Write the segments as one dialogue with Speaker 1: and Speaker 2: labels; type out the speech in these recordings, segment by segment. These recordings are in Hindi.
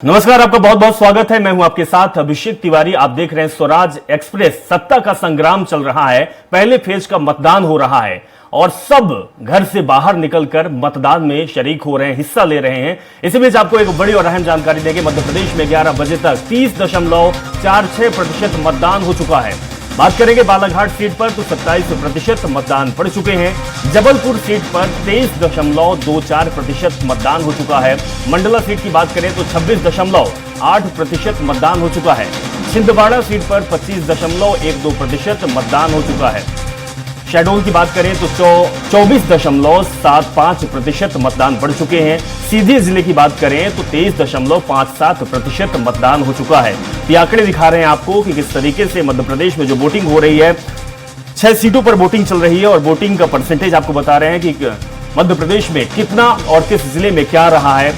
Speaker 1: नमस्कार, आपका बहुत बहुत स्वागत है। मैं हूं आपके साथ अभिषेक तिवारी। आप देख रहे हैं स्वराज एक्सप्रेस। सत्ता का संग्राम चल रहा है, पहले फेज का मतदान हो रहा है और सब घर से बाहर निकलकर मतदान में शरीक हो रहे हैं, हिस्सा ले रहे हैं। इसी बीच आपको एक बड़ी और अहम जानकारी देंगे। मध्य प्रदेश में 11 बजे तक 30.46% मतदान हो चुका है। बात करेंगे बालाघाट सीट पर तो 27% मतदान पड़ चुके हैं। जबलपुर सीट पर 23.24% मतदान हो चुका है। मंडला सीट की बात करें तो 26.8% मतदान हो चुका है। छिंदवाड़ा सीट पर 25.12% मतदान हो चुका है। शहडोल की बात करें तो 24.75% मतदान पड़ चुके हैं। सीधी जिले की बात करें तो 23.57% मतदान हो चुका है। ये आंकड़े दिखा रहे हैं आपको कि किस तरीके से मध्य प्रदेश में जो वोटिंग हो रही है, 6 सीटों पर वोटिंग चल रही है और वोटिंग का परसेंटेज आपको बता रहे हैं कि मध्य प्रदेश में कितना और किस जिले में क्या रहा है।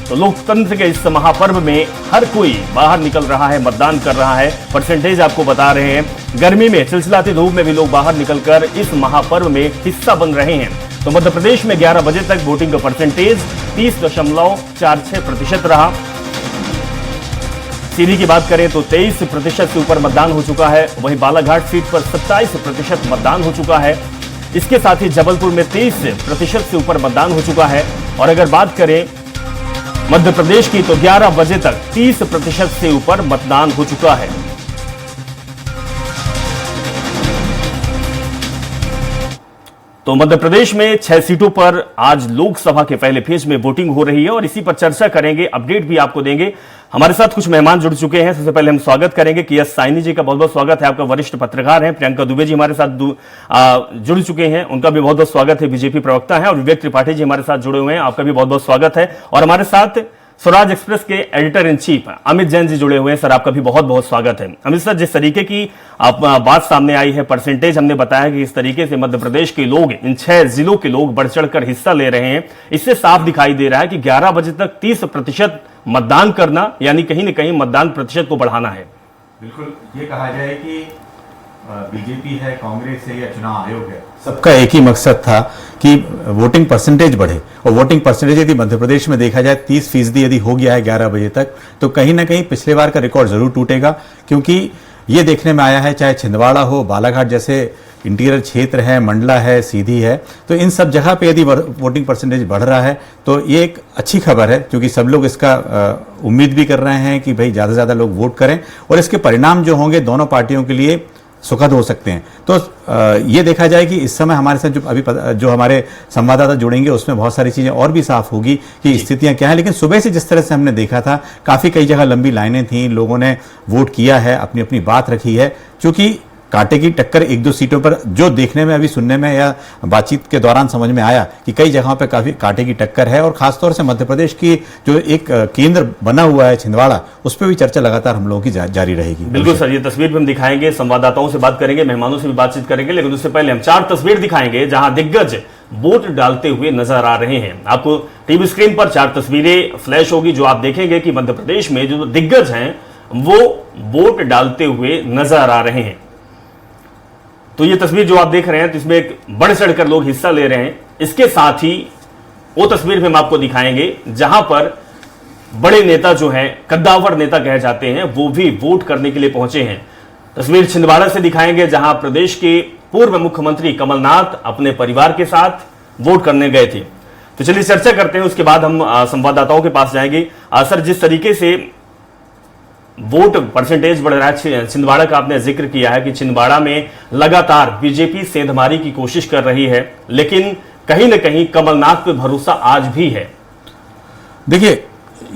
Speaker 1: तो लोकतंत्र के इस महापर्व में हर कोई बाहर निकल रहा है, मतदान कर रहा है। परसेंटेज आपको बता रहे हैं। गर्मी में, चिलचिलाती धूप में भी लोग बाहर निकलकर इस महापर्व में हिस्सा बन रहे हैं। तो मध्य प्रदेश में 11 बजे तक वोटिंग का परसेंटेज 30.46% रहा। सीधी की बात करें तो 23% से ऊपर मतदान हो चुका है। वहीं बालाघाट सीट पर 27% मतदान हो चुका है। इसके साथ ही जबलपुर में 23% से ऊपर मतदान हो चुका है। और अगर बात करें मध्य प्रदेश की तो 11 बजे तक 30% से ऊपर मतदान हो चुका है। तो मध्य प्रदेश में 6 सीटों पर आज लोकसभा के पहले फेज में वोटिंग हो रही है और इसी पर चर्चा करेंगे, अपडेट भी आपको देंगे। हमारे साथ कुछ मेहमान जुड़ चुके हैं। सबसे पहले हम स्वागत करेंगे कि एस साइनी जी का बहुत बहुत स्वागत है। आपका वरिष्ठ पत्रकार हैं। प्रियंका दुबे जी हमारे साथ जुड़ चुके हैं, उनका भी बहुत बहुत स्वागत है। बीजेपी प्रवक्ता है। और विवेक त्रिपाठी जी हमारे साथ जुड़े हुए हैं, आपका भी बहुत बहुत स्वागत है। और हमारे साथ स्वराज एक्सप्रेस के editor in chief Amit Jain ji जुड़े हुए हैं। सर, आपका भी बहुत बहुत स्वागत है। अमित सर, जिस तरीके की बात सामने आई है, परसेंटेज हमने बताया कि इस तरीके से मध्य प्रदेश के लोग, इन 6 जिलों के लोग बढ़ चढ़कर हिस्सा ले रहे हैं, इससे साफ दिखाई दे रहा है कि 11 बजे तक 30% मतदान करना यानी कहीं ना कहीं मतदान प्रतिशत को बढ़ाना है।
Speaker 2: बिल्कुल, ये कहा जाए कि बीजेपी है, कांग्रेस है या चुनाव आयोग है, सबका एक ही मकसद था कि वोटिंग परसेंटेज बढ़े। और वोटिंग परसेंटेज यदि मध्य प्रदेश में देखा जाए 30% यदि हो गया है 11 बजे तक, तो कहीं ना कहीं पिछले बार का रिकॉर्ड जरूर टूटेगा। क्योंकि ये देखने में आया है, चाहे छिंदवाड़ा हो, बालाघाट जैसे इंटीरियर क्षेत्र है, मंडला है, सीधी है, तो इन सब जगह पे यदि वोटिंग परसेंटेज बढ़ रहा है तो ये एक अच्छी खबर है। क्योंकि सब लोग इसका उम्मीद भी कर रहे हैं कि भाई ज़्यादा से ज़्यादा लोग वोट करें और इसके परिणाम जो होंगे दोनों पार्टियों के लिए सुखद हो सकते हैं। तो ये देखा जाए कि इस समय हमारे साथ जो हमारे संवाददाता जुड़ेंगे उसमें बहुत सारी चीज़ें और भी साफ होगी कि स्थितियां क्या हैं। लेकिन सुबह से जिस तरह से हमने देखा था, काफ़ी कई जगह लंबी लाइनें थीं, लोगों ने वोट किया है, अपनी अपनी बात रखी है। चूंकि कांटे की टक्कर 1-2 सीटों पर जो देखने में, अभी सुनने में या बातचीत के दौरान समझ में आया कि कई जगहों पे काफी कांटे की टक्कर है। और खासतौर से मध्य प्रदेश की जो एक केंद्र बना हुआ है छिंदवाड़ा, उस पर भी चर्चा लगातार हम लोगों की जारी रहेगी।
Speaker 1: बिल्कुल सर, ये तस्वीर भी हम दिखाएंगे, संवाददाताओं से बात करेंगे, मेहमानों से भी बातचीत करेंगे। लेकिन उससे पहले हम 4 तस्वीर दिखाएंगे जहां दिग्गज वोट डालते हुए नजर आ रहे हैं। आपको टीवी स्क्रीन पर 4 तस्वीरें फ्लैश होगी जो आप देखेंगे कि मध्य प्रदेश में जो दिग्गज हैं वो वोट डालते हुए नजर आ रहे हैं। तो ये तस्वीर जो आप देख रहे हैं, तो इसमें एक बढ़ चढ़कर लोग हिस्सा ले रहे हैं। इसके साथ ही वो तस्वीर भी हम आपको दिखाएंगे जहां पर बड़े नेता जो हैं, कद्दावर नेता कहे जाते हैं, वो भी वोट करने के लिए पहुंचे हैं। तस्वीर छिंदवाड़ा से दिखाएंगे जहां प्रदेश के पूर्व मुख्यमंत्री कमलनाथ अपने परिवार के साथ वोट करने गए थे। तो चलिए चर्चा करते हैं, उसके बाद हम संवाददाताओं के पास जाएंगे। सर, जिस तरीके से वोट परसेंटेज बढ़ रहा है, छिंदवाड़ा का आपने जिक्र किया है कि छिंदवाड़ा में लगातार बीजेपी सेंधमारी की कोशिश कर रही है, लेकिन कहीं ना कहीं कमलनाथ पे भरोसा आज भी है।
Speaker 2: देखिए,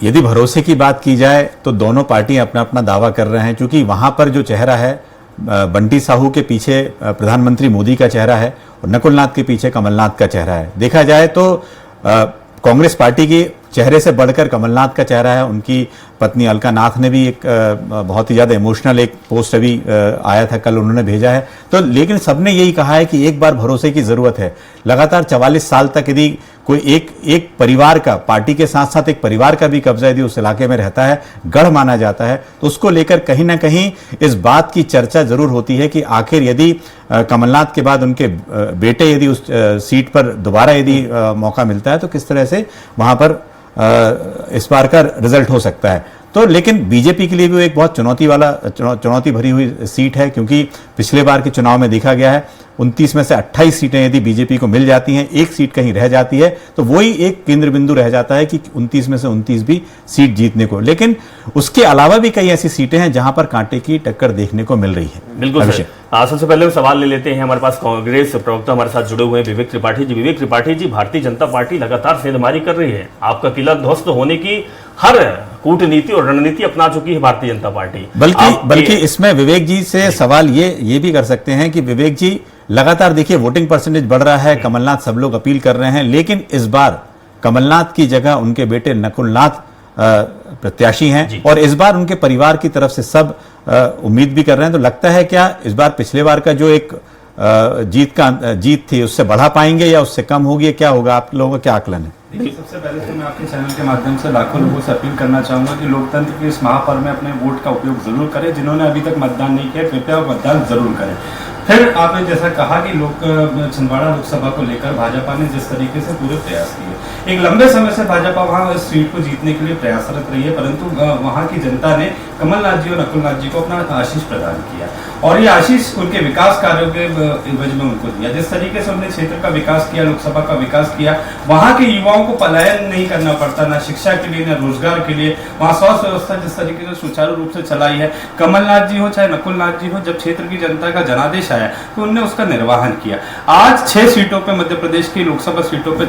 Speaker 2: यदि भरोसे की बात की जाए तो दोनों पार्टियां अपना अपना दावा कर रहे हैं। क्योंकि वहां पर जो चेहरा है, बंटी साहू के पीछे प्रधानमंत्री मोदी का चेहरा है और नकुलनाथ के पीछे कमलनाथ का चेहरा है। देखा जाए तो कांग्रेस पार्टी के चेहरे से बढ़कर कमलनाथ का चेहरा है। उनकी पत्नी अलका नाथ ने भी एक बहुत ही ज़्यादा इमोशनल एक पोस्ट अभी आया था, कल उन्होंने भेजा है। तो लेकिन सबने यही कहा है कि एक बार भरोसे की ज़रूरत है। लगातार 44 साल तक यदि कोई एक परिवार का, पार्टी के साथ साथ एक परिवार का भी कब्जा यदि उस इलाके में रहता है, गढ़ माना जाता है, तो उसको लेकर कहीं ना कहीं इस बात की चर्चा जरूर होती है कि आखिर यदि कमलनाथ के बाद उनके बेटे यदि उस सीट पर दोबारा यदि मौका मिलता है तो किस तरह से वहां पर इस बार का रिजल्ट हो सकता है। तो लेकिन बीजेपी के लिए भी वो एक बहुत चुनौती भरी हुई सीट है, क्योंकि पिछले बार के चुनाव में देखा गया है 29 में से 28 सीटें यदि बीजेपी को मिल जाती हैं, एक सीट कहीं रह जाती है, तो वही एक केंद्र बिंदु रह जाता है कि 29 में से 29 भी सीट जीतने को। लेकिन उसके अलावा भी कई ऐसी सीटें हैं जहां पर कांटे की टक्कर देखने को मिल रही है।
Speaker 1: बिल्कुल सर। सबसे पहले सवाल ले लेते हैं, हमारे पास कांग्रेस प्रवक्ता हमारे साथ जुड़े हुए हैं विवेक त्रिपाठी जी। विवेक त्रिपाठी जी, भारतीय जनता पार्टी लगातार सेंधमारी कर रही है, आपका किला ध्वस्त होने की हर कूटनीति और रणनीति अपना चुकी है भारतीय जनता पार्टी।
Speaker 2: बल्कि इसमें विवेक जी से सवाल ये भी कर सकते हैं कि विवेक जी, लगातार देखिए वोटिंग परसेंटेज बढ़ रहा है, कमलनाथ सब लोग अपील कर रहे हैं, लेकिन इस बार कमलनाथ की जगह उनके बेटे नकुलनाथ प्रत्याशी हैं और इस बार उनके परिवार की तरफ से सब उम्मीद भी कर रहे हैं। तो लगता है क्या इस बार पिछले बार का जो एक जीत थी उससे बढ़ा पाएंगे या उससे कम होगी, क्या होगा, आप लोगों का क्या आकलन है?
Speaker 3: सबसे पहले तो मैं आपके चैनल के माध्यम से लाखों लोगों से अपील करना चाहूंगा कि लोकतंत्र के इस महापर्व में अपने वोट का उपयोग जरूर करें। जिन्होंने अभी तक मतदान नहीं किया कृपया मतदान जरूर करें। फिर आपने जैसा कहा कि छिंदवाड़ा लोकसभा को लेकर भाजपा ने जिस तरीके से पूरे प्रयास किए, एक लंबे समय से भाजपा वहां इस सीट को जीतने के लिए प्रयासरत रही है, परंतु वहां की जनता ने कमलनाथ जी और नकुलनाथ जी को अपना आशीष प्रदान किया और ये आशीष उनके विकास कार्यों के एवज में उनको दिया। जिस तरीके से उन्होंने क्षेत्र का विकास किया, लोकसभा का विकास किया, वहां के युवाओं को पलायन नहीं करना पड़ता, ना शिक्षा के लिए ना रोजगार के लिए। वहां स्वास्थ्य व्यवस्था जिस तरीके से सुचारू रूप से चलाई है, कमलनाथ जी हो चाहे नकुलनाथ जी हो, जब क्षेत्र की जनता का जनादेश आया तो उन्होंने उसका निर्वहन किया। आज 6 सीटों पे मध्य प्रदेश की लोकसभा सीटों पे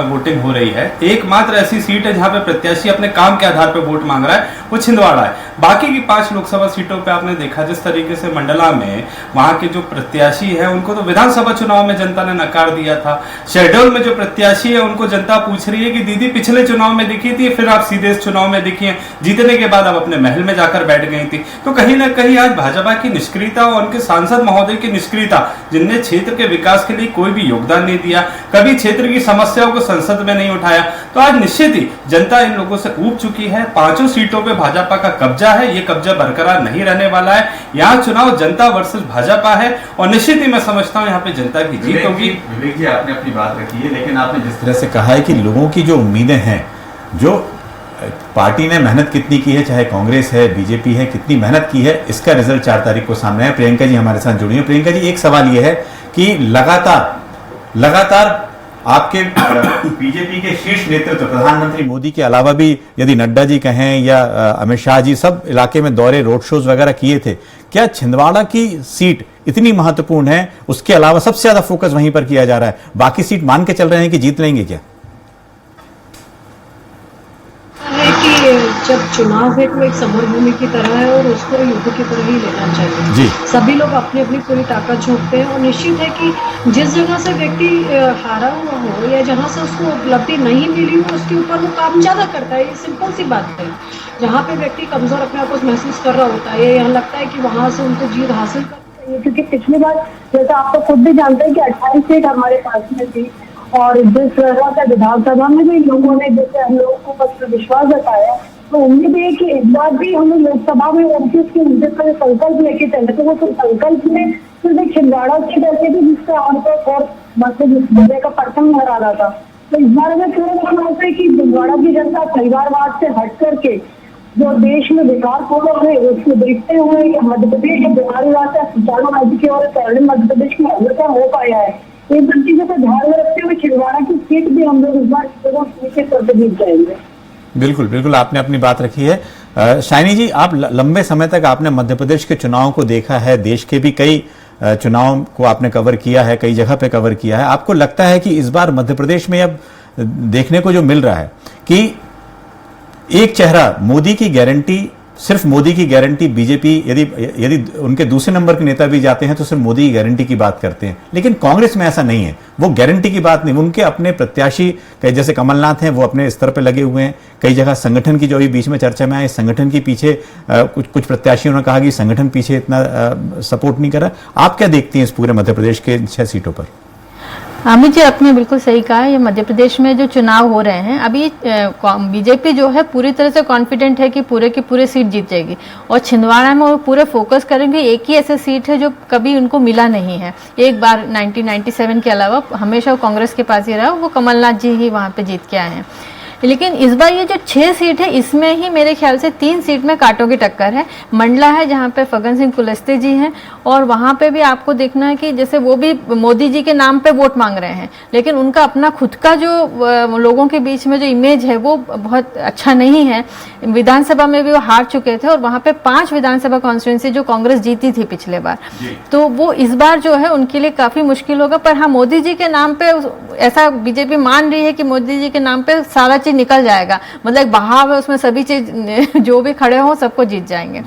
Speaker 3: वोटिंग हो रही है। एकमात्र ऐसी सीट है जहां पे प्रत्याशी अपने काम के आधार पर वोट मांग रहा है, वो छिंदवाड़ा है। बाकी की 5 लोकसभा सीटों पे आपने देखा जिस तरीके से मंडला में वहां के जो प्रत्याशी है उनको तो विधानसभा चुनाव में जनता ने नकार दिया था। शहडोल में जो प्रत्याशी है उनको जनता पूछ रही है कि दीदी पिछले चुनाव में दिखी थी, फिर आप सीधे इस चुनाव में दिखी हैं, जीतने के बाद आप अपने महल में जाकर बैठ गई थी। तो कहीं ना कहीं आज भाजपा की निष्क्रियता और उनके सांसद महोदय की निष्क्रियता, जिनने क्षेत्र के विकास के लिए कोई भी योगदान नहीं दिया, कभी क्षेत्र की समस्याओं को संसद में नहीं उठाया, तो आज निश्चित ही जनता इन लोगों से ऊब चुकी है। 5 सीटों पे भाजपा का कब्जा है, ये कब्जा बरकरार नहीं रहने वाला है। यहाँ चुनाव जनता वर्सेस भाजपा है और निश्चित ही मैं समझता हूँ यहाँ पे जनता की जीत होगी।
Speaker 2: विवेक जी, आपने अपनी बात रखी है, लेकिन आपने जिस तरह से कहा है कि लोगों की जो उम्मीदें हैं, जो पार्टी ने मेहनत कितनी की है, चाहे कांग्रेस है बीजेपी है, कितनी मेहनत की है, इसका रिजल्ट 4 तारीख को सामने है। प्रियंका जी हमारे साथ जुड़ी है। प्रियंका जी, एक सवाल यह है कि लगातार आपके बीजेपी के शीर्ष नेतृत्व, प्रधानमंत्री मोदी के अलावा भी यदि नड्डा जी कहें या अमित शाह जी, सब इलाके में दौरे, रोड शोज वगैरह किए थे। क्या छिंदवाड़ा की सीट इतनी महत्वपूर्ण है, उसके अलावा सबसे ज्यादा फोकस वहीं पर किया जा रहा है, बाकी सीट मान के चल रहे हैं कि जीत लेंगे क्या?
Speaker 4: कि जब चुनाव है तो एक समरभूमि की तरह है और उसको युद्ध की तरह ही लेना चाहिए
Speaker 2: जी।
Speaker 4: सभी लोग अपनी अपनी पूरी ताकत झोंकते हैं और निश्चित है कि जिस जगह से व्यक्ति हारा हुआ हो या जहां से उसको उपलब्धि नहीं मिली हो उसके ऊपर वो काम ज्यादा करता है। ये सिंपल सी बात है। जहाँ पे व्यक्ति कमजोर अपने आप को महसूस कर रहा होता है, यहाँ लगता है कि वहां से उनको जीत हासिल करनी चाहिए, क्योंकि पिछली बार जैसा आप तो खुद भी जानते हैं कि 28 सीट हमारे पास में थी और जिस तरह का विधानसभा में भी लोगों ने जैसे हम लोगों को बस विश्वास जताया, तो उम्मीद है कि इस बार भी हम लोकसभा में 29 की मुद्दे पर संकल्प लेके चले, तो वो संकल्प में सिर्फ एक छिंदवाड़ा सीट ऐसे भी जिससे आमतौर और मुद्दे का परचम लहरा रहा था। तो इस बार में पूरा मानना होता है कि छिंदवाड़ा की जनता परिवारवाद से हट करके जो देश में विकास हो रहा है उसको देखते हुए मध्य प्रदेश के बीमारीवाद से सुचारू राज्य की ओर स्वर्णिम मध्य प्रदेश की अग्रसर हो पाया है। इन सब चीजों को ध्यान में रखते हुए छिंदवाड़ा की सीट भी हम लोग इस बार जीत जाएंगे।
Speaker 2: बिल्कुल बिल्कुल, आपने अपनी बात रखी है। शाइनी जी, आप लंबे समय तक आपने मध्य प्रदेश के चुनाव को देखा है, देश के भी कई चुनाव को आपने कवर किया है, कई जगह पे कवर किया है। आपको लगता है कि इस बार मध्य प्रदेश में अब देखने को जो मिल रहा है कि एक चेहरा मोदी की गारंटी, सिर्फ मोदी की गारंटी, बीजेपी यदि उनके दूसरे नंबर के नेता भी जाते हैं तो सिर्फ मोदी की गारंटी की बात करते हैं, लेकिन कांग्रेस में ऐसा नहीं है। वो गारंटी की बात नहीं, उनके अपने प्रत्याशी जैसे कमलनाथ हैं वो अपने स्तर पर लगे हुए हैं। कई जगह संगठन की जो अभी बीच में चर्चा में आए, संगठन के पीछे कुछ प्रत्याशियों ने कहा कि संगठन पीछे इतना सपोर्ट नहीं कर रहा। आप क्या देखती हैं इस पूरे मध्य प्रदेश के 6 सीटों पर?
Speaker 5: अमित जी, आपने बिल्कुल सही कहा। ये मध्य प्रदेश में जो चुनाव हो रहे हैं अभी बीजेपी जो है पूरी तरह से कॉन्फिडेंट है कि पूरे की पूरे सीट जीत जाएगी और छिंदवाड़ा में वो पूरे फोकस करेंगे। एक ही ऐसे सीट है जो कभी उनको मिला नहीं है। एक बार 1997 के अलावा हमेशा वो कांग्रेस के पास ही रहा, वो कमलनाथ जी ही वहाँ पे जीत के आए हैं। लेकिन इस बार ये जो 6 सीट है इसमें ही मेरे ख्याल से 3 सीट में कांटों की टक्कर है। मंडला है जहाँ पे फग्गन सिंह कुलस्ते जी हैं, और वहाँ पे भी आपको देखना है कि जैसे वो भी मोदी जी के नाम पे वोट मांग रहे हैं, लेकिन उनका अपना खुद का जो लोगों के बीच में जो इमेज है वो बहुत अच्छा नहीं है। विधानसभा में भी वो हार चुके थे, और वहाँ पे 5 विधानसभा कॉन्स्टिट्यूंसी जो कांग्रेस जीती थी पिछले बार, तो वो इस बार जो है उनके लिए काफी मुश्किल होगा। पर हाँ, मोदी जी के नाम पे ऐसा बीजेपी मान रही है कि मोदी जी के नाम पे सारा चीज निकल जाएगा, मतलब एक बहाव है उसमें, सभी चीज जो भी खड़े हों सबको जीत जाएंगे।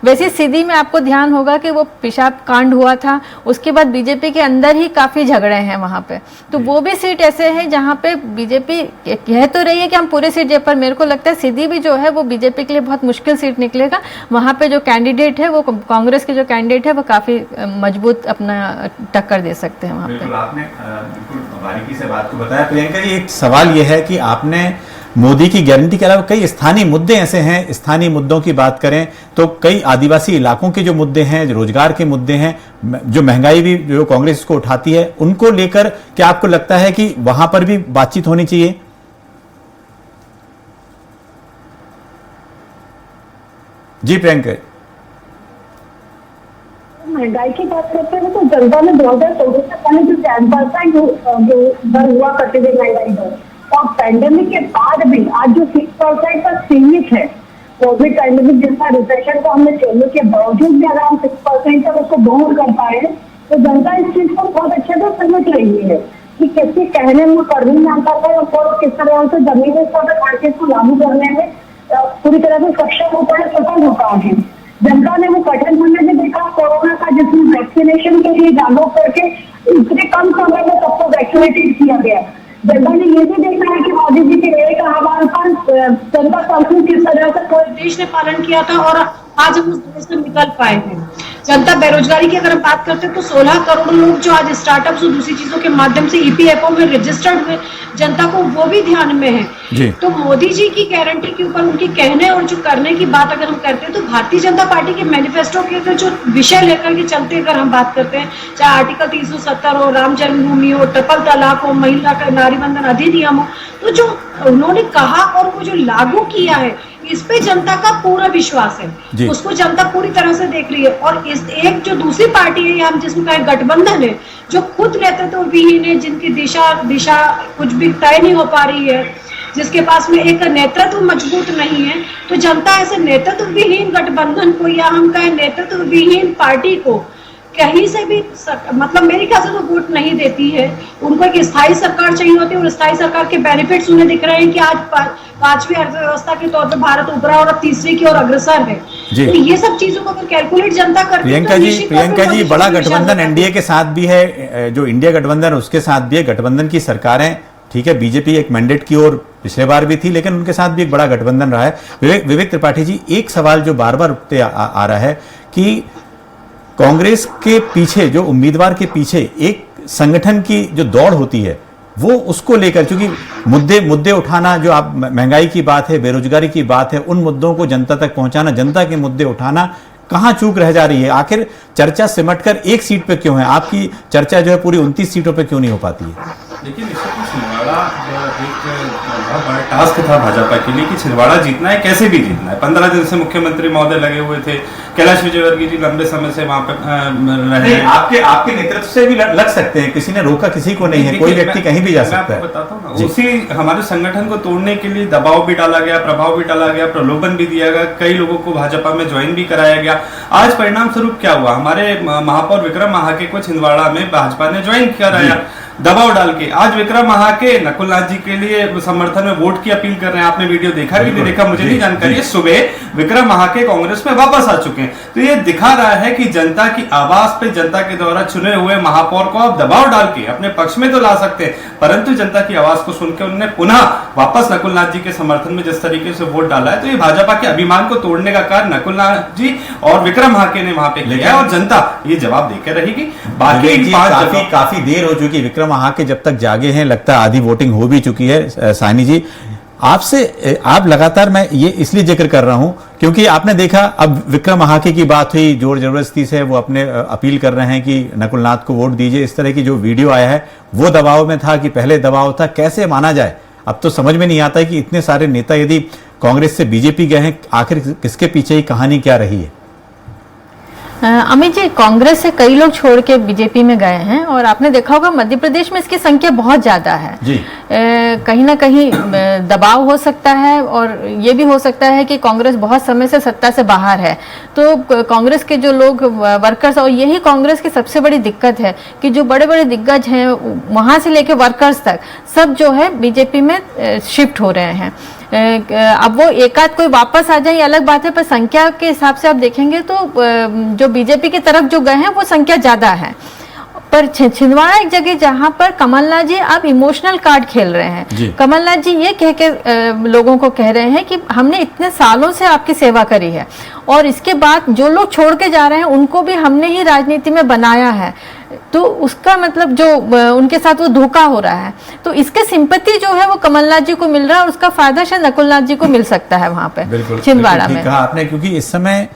Speaker 5: वैसे सीधी में आपको ध्यान होगा कि वो पेशाब कांड हुआ था, उसके बाद बीजेपी के अंदर ही काफी झगड़े हैं वहां पे, तो वो भी सीट ऐसे है जहां पे बीजेपी कह तो रही है कि हम पूरे सीट जे, पर मेरे को लगता है सीधी भी जो है वो बीजेपी के लिए बहुत मुश्किल सीट निकलेगा। वहां पे जो कैंडिडेट है वो कांग्रेस के जो कैंडिडेट है वो काफी मजबूत अपना टक्कर दे सकते हैं वहां पे।
Speaker 2: आपने बिल्कुल बारीकी से बात को बताया। प्रियंका जी, एक सवाल यह है कि आपने मोदी की गारंटी के अलावा कई स्थानीय मुद्दे ऐसे हैं, स्थानीय मुद्दों की बात करें तो कई आदिवासी इलाकों के जो मुद्दे हैं, जो रोजगार के मुद्दे हैं, जो महंगाई भी जो कांग्रेस को उठाती है, उनको लेकर क्या आपको लगता है कि वहां पर भी बातचीत होनी चाहिए? जी प्रियंका।
Speaker 6: महंगाई की बात करते हैं तो जनता ने 2014 से पहले जो 10% जो दर हुआ करते थे महंगाई दर, और पैंडेमिक के बाद भी आज जो 6% पर सीमित है, कोविड पैंडेमिक जैसा रिसेशन को हमने झेलने के बावजूद भी अगर हम 6% तक उसको दूर कर पाए तो जनता इस चीज को बहुत अच्छे से समझ रही है कि किसी कहने में करनी में आता था और किस तरह से जमीनी स्तर पर हर चीज को लागू करने में पूरी तरह से सक्षम होता है, सफल होता है। जनता ने वो कठिन समय में देखा कोरोना का, जिसमें वैक्सीनेशन के लिए जागरूक करके इतने कम समय में सबको वैक्सीनेटेड किया गया। जनता ने ये भी देखा है कि मोदी जी के एक आह्वान पर जनता कर्फ्यू किस तरह से पूरे
Speaker 4: देश ने पालन किया था और आज हम उस देश से निकल पाए हैं। जनता बेरोजगारी की अगर हम बात करते हैं तो 16 करोड़ लोग जो आज स्टार्टअप्स और दूसरी चीजों के माध्यम से ईपीएफओ में रजिस्टर्ड हुए, जनता को वो भी ध्यान में है। तो मोदी जी की गारंटी के ऊपर उनकी कहने और जो करने की बात अगर हम करते हैं तो भारतीय जनता पार्टी के मैनिफेस्टो के अगर जो विषय लेकर के चलते अगर हम बात करते हैं, चाहे आर्टिकल 370 हो, राम जन्मभूमि हो, ट्रिपल तलाक हो, महिला का नारी बंधन अधिनियम हो, तो जो उन्होंने कहा और वो जो लागू किया है इस पे जनता का पूरा विश्वास है, उसको जनता पूरी तरह से देख रही है। और इस एक जो दूसरी पार्टी है या हम जिसको कहें गठबंधन है, जो खुद नेतृत्व विहीन है, जिनकी दिशा कुछ भी तय नहीं हो पा रही है, जिसके पास में एक नेतृत्व मजबूत नहीं है, तो जनता ऐसे नेतृत्व विहीन गठबंधन को या हम कहें नेतृत्व विहीन पार्टी को कहीं से भी मतलब मेरे ख्याल से तो वोट नहीं देती है। उनको एक स्थायी सरकार चाहिए होती है और स्थायी सरकार के बेनिफिट्स उन्हें दिख रहे हैं कि आज 5वीं अर्थव्यवस्था के तौर पे भारत उभरा और अब 3री की ओर अग्रसर है। तो ये सब चीजों को अगर कैलकुलेट जनता करती है।
Speaker 2: प्रियंका जी, बड़ा गठबंधन एनडीए के साथ भी है, जो इंडिया गठबंधन उसके साथ भी है, गठबंधन की सरकारें, ठीक है, बीजेपी एक मैंडेट की ओर पिछले बार भी थी, लेकिन उनके साथ भी एक बड़ा गठबंधन रहा है। विवेक त्रिपाठी जी, एक सवाल जो बार बार उठते आ रहा है कि कांग्रेस के पीछे, जो उम्मीदवार के पीछे एक संगठन की जो दौड़ होती है, वो उसको लेकर, क्योंकि मुद्दे उठाना, जो आप महंगाई की बात है, बेरोजगारी की बात है, उन मुद्दों को जनता तक पहुंचाना, जनता के मुद्दे उठाना, कहां चूक रह जा रही है? आखिर चर्चा सिमटकर एक सीट पे क्यों है? आपकी चर्चा जो है पूरी 29 सीटों पे क्यों नहीं हो पाती है?
Speaker 3: लेकिन इससे कुछ छिंदवाड़ा एक बहुत बड़ा टास्क था भाजपा के लिए कि छिंदवाड़ा जीतना है, कैसे भी जीतना है। 15 दिन से मुख्यमंत्री महोदय लगे हुए थे, कैलाश विजयवर्गीय जी लंबे समय से वहां पर रहे।
Speaker 2: आपके नेतृत्व से भी लग सकते हैं, किसी ने रोका किसी को नहीं है, कोई व्यक्ति कहीं भी जा सकता है।
Speaker 3: मैं बताता हूँ ना, उसी हमारे संगठन को तोड़ने के लिए दबाव भी डाला गया, प्रभाव भी डाला गया, प्रलोभन भी दिया गया, कई लोगों को भाजपा में ज्वाइन भी कराया गया। आज परिणाम स्वरूप क्या हुआ? हमारे महापौर विक्रम महाके को छिंदवाड़ा में भाजपा ने ज्वाइन कराया दबाव डाल के। आज विक्रम महाके नकुल नाथ जी के लिए समर्थन में वोट की अपील कर रहे हैं। आपने वीडियो देखा कि नहीं देखा मुझे नहीं जानकारी है। सुबह विक्रम महाके कांग्रेस में वापस आ चुके हैं। तो ये दिखा रहा है कि जनता की आवाज पे, जनता के द्वारा चुने हुए महापौर को आप दबाव डाल के अपने पक्ष में तो ला सकते हैं, परंतु जनता की आवाज को सुनकर उन्होंने पुनः वापस नकुल नाथ जी के समर्थन में जिस तरीके से वोट डाला है, तो ये भाजपा के अभिमान को तोड़ने का कार्य नकुल नाथ जी और विक्रम महाके ने वहां पे किया है और जनता ये जवाब देकर रहेगी। बाकी
Speaker 2: काफी देर हो चुकी, विक्रम महाके जब तक जागे हैं, लगता है आधी वोटिंग हो भी चुकी है। साइनी जी, आपसे आप लगातार, मैं ये इसलिए जिक्र कर रहा हूं क्योंकि आपने देखा, अब विक्रम महाके की बात हुई, जोर जबरदस्ती से वो अपने अपील कर रहे हैं कि नकुल नाथ को वोट दीजिए। इस तरह की जो वीडियो आया है वो दबाव में था कि पहले दबाव था, कैसे माना जाए? अब तो समझ में नहीं आता है कि इतने सारे नेता यदि कांग्रेस से बीजेपी गए हैं, आखिर किसके पीछे ही कहानी क्या रही है?
Speaker 5: अमित जी, कांग्रेस से कई लोग छोड़ के बीजेपी में गए हैं और आपने देखा होगा मध्य प्रदेश में इसकी संख्या बहुत ज्यादा है
Speaker 2: जी।
Speaker 5: कहीं ना कहीं दबाव हो सकता है और ये भी हो सकता है कि कांग्रेस बहुत समय से सत्ता से बाहर है, तो कांग्रेस के जो लोग वर्कर्स, और यही कांग्रेस की सबसे बड़ी दिक्कत है कि जो बड़े बड़े दिग्गज हैं वहां से लेके वर्कर्स तक सब जो है बीजेपी में शिफ्ट हो रहे हैं। अब वो एकाध कोई वापस आ जाए ये अलग बात है, पर संख्या के हिसाब से आप देखेंगे तो जो बीजेपी की तरफ जो गए हैं वो संख्या ज्यादा है। पर छिंदवाड़ा एक जगह जहां पर कमलनाथ जी अब इमोशनल कार्ड खेल रहे हैं। कमलनाथ जी ये कह के लोगों को कह रहे हैं कि हमने इतने सालों से आपकी सेवा करी है और इसके बाद जो लोग छोड़ के जा रहे हैं उनको भी हमने ही राजनीति में बनाया है, तो उसका मतलब जो उनके साथ वो धोखा हो रहा है, तो इसके सिंपैथी जो है वो कमलनाथ जी को मिल रहा है और उसका फायदा शायद नकुलनाथ जी को मिल सकता है वहां पे छिंदवाड़ा में।
Speaker 2: कहा आपने, क्योंकि इस समय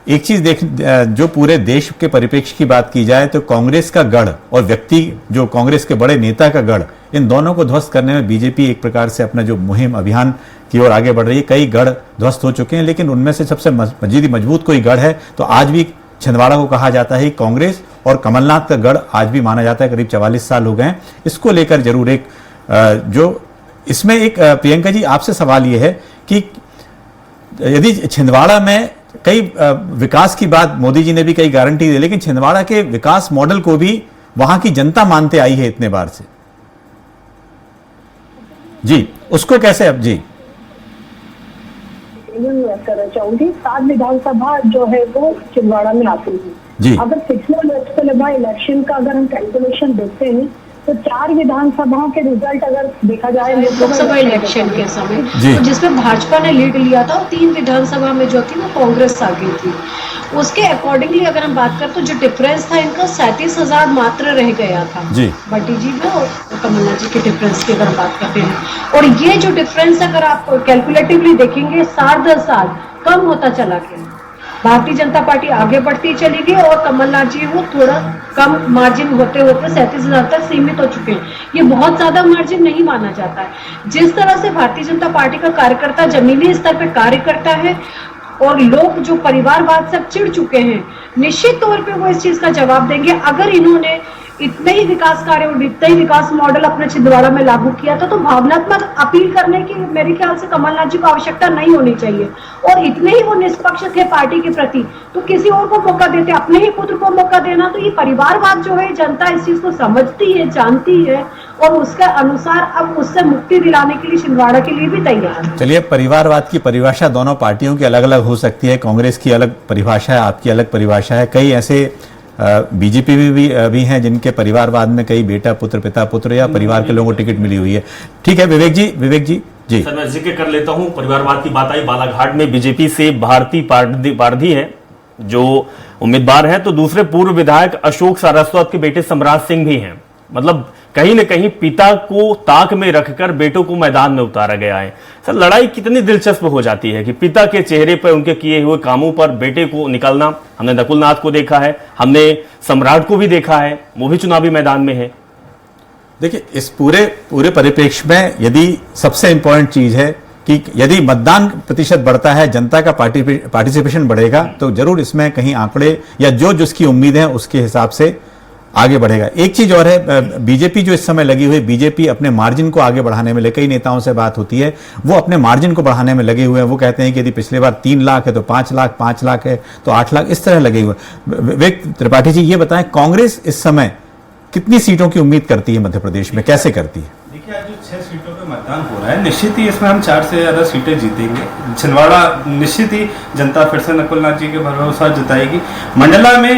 Speaker 2: एक चीज देख, जो पूरे देश के परिप्रेक्ष्य की बात की जाए तो कांग्रेस का गढ़ और व्यक्ति जो कांग्रेस के बड़े नेता का गढ़, इन दोनों को ध्वस्त करने में बीजेपी एक प्रकार से अपना जो मुहिम अभियान की ओर आगे बढ़ रही है। कई गढ़ ध्वस्त हो चुके हैं, लेकिन उनमें से सबसे मजबूत कोई गढ़ है तो आज भी छिंदवाड़ा को कहा जाता है कांग्रेस और कमलनाथ का गढ़ आज भी माना जाता है। करीब 44 साल हो गए हैं। इसको लेकर जरूर एक जो इसमें एक प्रियंका जी आपसे सवाल ये है कि यदि छिंदवाड़ा में कई विकास की बात मोदी जी ने भी कई गारंटी दी, लेकिन छिंदवाड़ा के विकास मॉडल को भी वहां की जनता मानते आई है इतने बार से जी, उसको कैसे अब जी
Speaker 6: करना चाहूंगी। 7 विधानसभा जो है वो छिंदवाड़ा में आती है। अगर पिछले लोकसभा इलेक्शन का अगर हम कैलकुलेशन देखते हैं तो 4 विधानसभाओं के रिजल्ट अगर देखा जाए
Speaker 4: लोकसभा इलेक्शन के समय तो जिसमें भाजपा ने लीड लिया था और 3 विधानसभा में जो थी वो कांग्रेस आगे थी। उसके अकॉर्डिंगली अगर हम बात करें तो जो डिफरेंस था इनका 37,000 मात्र रह गया था बटी जी में और कमलनाथ जी के डिफरेंस की अगर बात करते हैं। और ये जो डिफरेंस अगर आप कैलकुलेटिवली देखेंगे 7-10 साल कम होता चला गया। भारतीय जनता पार्टी आगे बढ़ती चली गई और कमलनाथ जी वो थोड़ा कम मार्जिन होते होते 37,000 तक सीमित हो चुके हैं। ये बहुत ज्यादा मार्जिन नहीं माना जाता है। जिस तरह से भारतीय जनता पार्टी का कार्यकर्ता जमीनी स्तर पर कार्य करता है और लोग जो परिवारवाद से चिढ़ चुके हैं, निश्चित तौर पे वो इस चीज का जवाब देंगे। अगर इन्होंने इतने ही विकास कार्य और इतने ही विकास मॉडल अपने छिंदवाड़ा में लागू किया था तो भावनात्मक अपील करने की मेरे ख्याल से कमलनाथ जी को आवश्यकता नहीं होनी चाहिए। और इतने ही वो निष्पक्ष थे पार्टी के प्रति तो किसी और को मौका देते, अपने ही पुत्र को मौका देना। तो ये परिवारवाद जो है जनता इस चीज को समझती है, जानती है और उसके अनुसार अब उससे मुक्ति दिलाने के लिए छिंदवाड़ा के लिए भी तैयार है।
Speaker 2: चलिए, परिवारवाद की परिभाषा दोनों पार्टियों की अलग अलग हो सकती है। कांग्रेस की अलग परिभाषा है, आपकी अलग परिभाषा है। कई ऐसे बीजेपी में भी हैं जिनके परिवारवाद में कई बेटा पुत्र, पिता पुत्र या परिवार के लोगों को टिकट मिली हुई है। ठीक है विवेक जी जी
Speaker 1: सर, मैं जिक्र कर लेता हूं। परिवारवाद की बात आई, बालाघाट में बीजेपी से भारती पारधी हैं जो उम्मीदवार हैं, तो दूसरे पूर्व विधायक अशोक सारस्वत के बेटे सम्राट सिंह भी हैं। मतलब कहीं न कहीं पिता को ताक में रखकर बेटों को मैदान में उतारा गया है। सर, लड़ाई कितनी दिलचस्प हो जाती है कि पिता के चेहरे पर उनके किए हुए कामों पर बेटे को निकलना। हमने नकुलनाथ को देखा है, हमने सम्राट को भी देखा है, वो भी चुनावी मैदान में है।
Speaker 2: देखिए, इस पूरे परिप्रेक्ष्य में यदि सबसे इंपॉर्टेंट चीज है कि यदि मतदान प्रतिशत बढ़ता है, जनता का पार्टिसिपेशन बढ़ेगा, तो जरूर इसमें कहीं आंकड़े या जो जिसकी उम्मीद है उसके हिसाब से आगे बढ़ेगा। एक चीज और है, बीजेपी जो इस समय लगी हुई, बीजेपी अपने मार्जिन को आगे बढ़ाने में, कई नेताओं से बात होती है, वो अपने मार्जिन को बढ़ाने में लगे हुए हैं। वो कहते हैं कि यदि पिछले बार 3 लाख है तो 5 लाख, 5 लाख है तो 8 लाख, इस तरह लगे हुए। विवेक त्रिपाठी जी ये बताएं, कांग्रेस इस समय कितनी सीटों की उम्मीद करती है मध्य प्रदेश में, कैसे करती है?
Speaker 3: देखिए, आज जो 6 सीटों पे मतदान हो रहा है, निश्चित ही इसमें हम 4 से ज्यादा सीटें जीतेंगे। छिंदवाड़ा निश्चित ही जनता फिर से नकुलनाथ जी के भरोसा जताएगी। मंडला में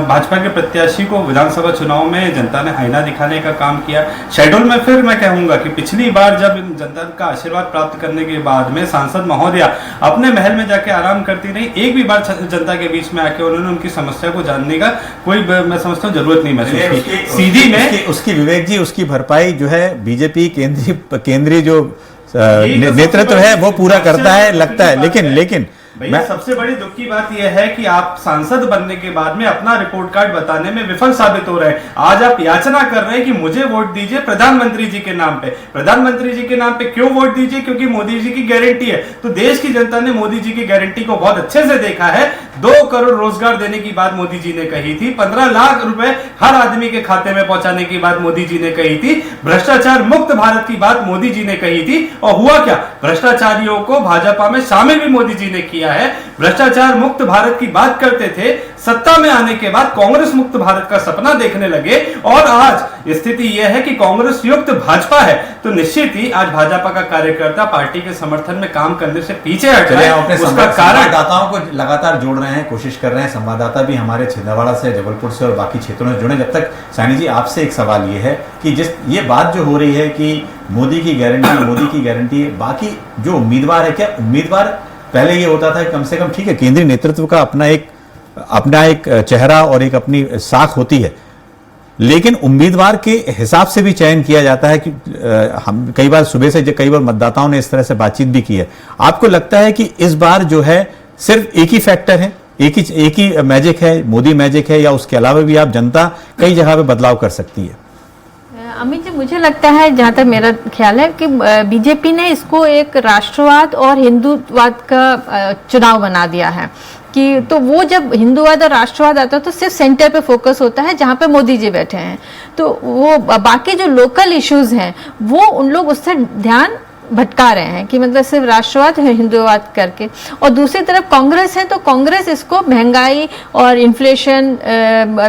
Speaker 3: भाजपा के प्रत्याशी को विधानसभा चुनाव में जनता ने आईना दिखाने का काम किया। शेड्यूल में फिर मैं कहूंगा कि पिछली बार जब जनता का आशीर्वाद प्राप्त करने के बाद में सांसद महोदया अपने महल में जाके आराम करती रही, एक भी बार जनता के बीच में आके उन्होंने उनकी समस्या को जानने का कोई, मैं समझता हूँ, जरूरत नहीं महसूस की। सीधी में
Speaker 2: उसकी विवेक जी उसकी भरपाई जो है बीजेपी केंद्रीय जो नेतृत्व है वो पूरा करता है, लगता है। लेकिन
Speaker 3: भैया सबसे बड़ी दुख की बात यह है कि आप सांसद बनने के बाद में अपना रिपोर्ट कार्ड बताने में विफल साबित हो रहे हैं। आज आप याचना कर रहे हैं कि मुझे वोट दीजिए प्रधानमंत्री जी के नाम पे। प्रधानमंत्री जी के नाम पे क्यों वोट दीजिए? क्योंकि मोदी जी की गारंटी है। तो देश की जनता ने मोदी जी की गारंटी को बहुत अच्छे से देखा है। 2 करोड़ रोजगार देने की बात मोदी जी ने कही थी, 15 लाख रुपए हर आदमी के खाते में पहुंचाने की बात मोदी जी ने कही थी, भ्रष्टाचार मुक्त भारत की बात मोदी जी ने कही थी। और हुआ क्या? भ्रष्टाचारियों को भाजपा में शामिल भी मोदी जी ने किया है। भ्रष्टाचार मुक्त भारत की बात करते थे, सत्ता में आने के बाद कांग्रेस मुक्त भारत का सपना देखने लगे और आज स्थिति यह है कि कांग्रेस युक्त भाजपा है। तो निश्चित ही आज भाजपा का कार्यकर्ता पार्टी के समर्थन में काम करने से पीछे हट रहे हैं। उसका कारण
Speaker 2: संवाददाताओं को लगातार जोड़ रहे हैं, कोशिश कर रहे हैं। संवाददाता भी हमारे छिंदवाड़ा से, जबलपुर से और बाकी क्षेत्रों से जुड़े। जब तक साइनी जी आपसे एक सवाल ये है कि जिस ये बात जो हो रही है कि मोदी की गारंटी, बाकी जो उम्मीदवार है, क्या उम्मीदवार पहले ये होता था कि कम से कम ठीक है केंद्रीय नेतृत्व का अपना एक चेहरा और एक अपनी साख होती है, लेकिन उम्मीदवार के हिसाब से भी चयन किया जाता है कि हम कई बार सुबह से कई बार मतदाताओं ने इस तरह से बातचीत भी की है। आपको लगता है कि इस बार जो है सिर्फ एक ही फैक्टर है, एक ही मैजिक है, मोदी मैजिक है, या उसके अलावा भी आप जनता कई जगह पे बदलाव कर सकती है?
Speaker 5: अमित जी, मुझे लगता है, जहाँ तक मेरा ख्याल है, कि बीजेपी ने इसको एक राष्ट्रवाद और हिंदुत्ववाद का चुनाव बना दिया है कि तो वो जब हिंदुवाद और राष्ट्रवाद आता है तो सिर्फ सेंटर पे फोकस होता है जहाँ पे मोदी जी बैठे हैं। तो वो बाकी जो लोकल इश्यूज हैं वो उन लोग उससे ध्यान भटका रहे हैं कि मतलब सिर्फ राष्ट्रवाद हिंदुवाद करके। और दूसरी तरफ कांग्रेस है तो कांग्रेस इसको महंगाई और इन्फ्लेशन,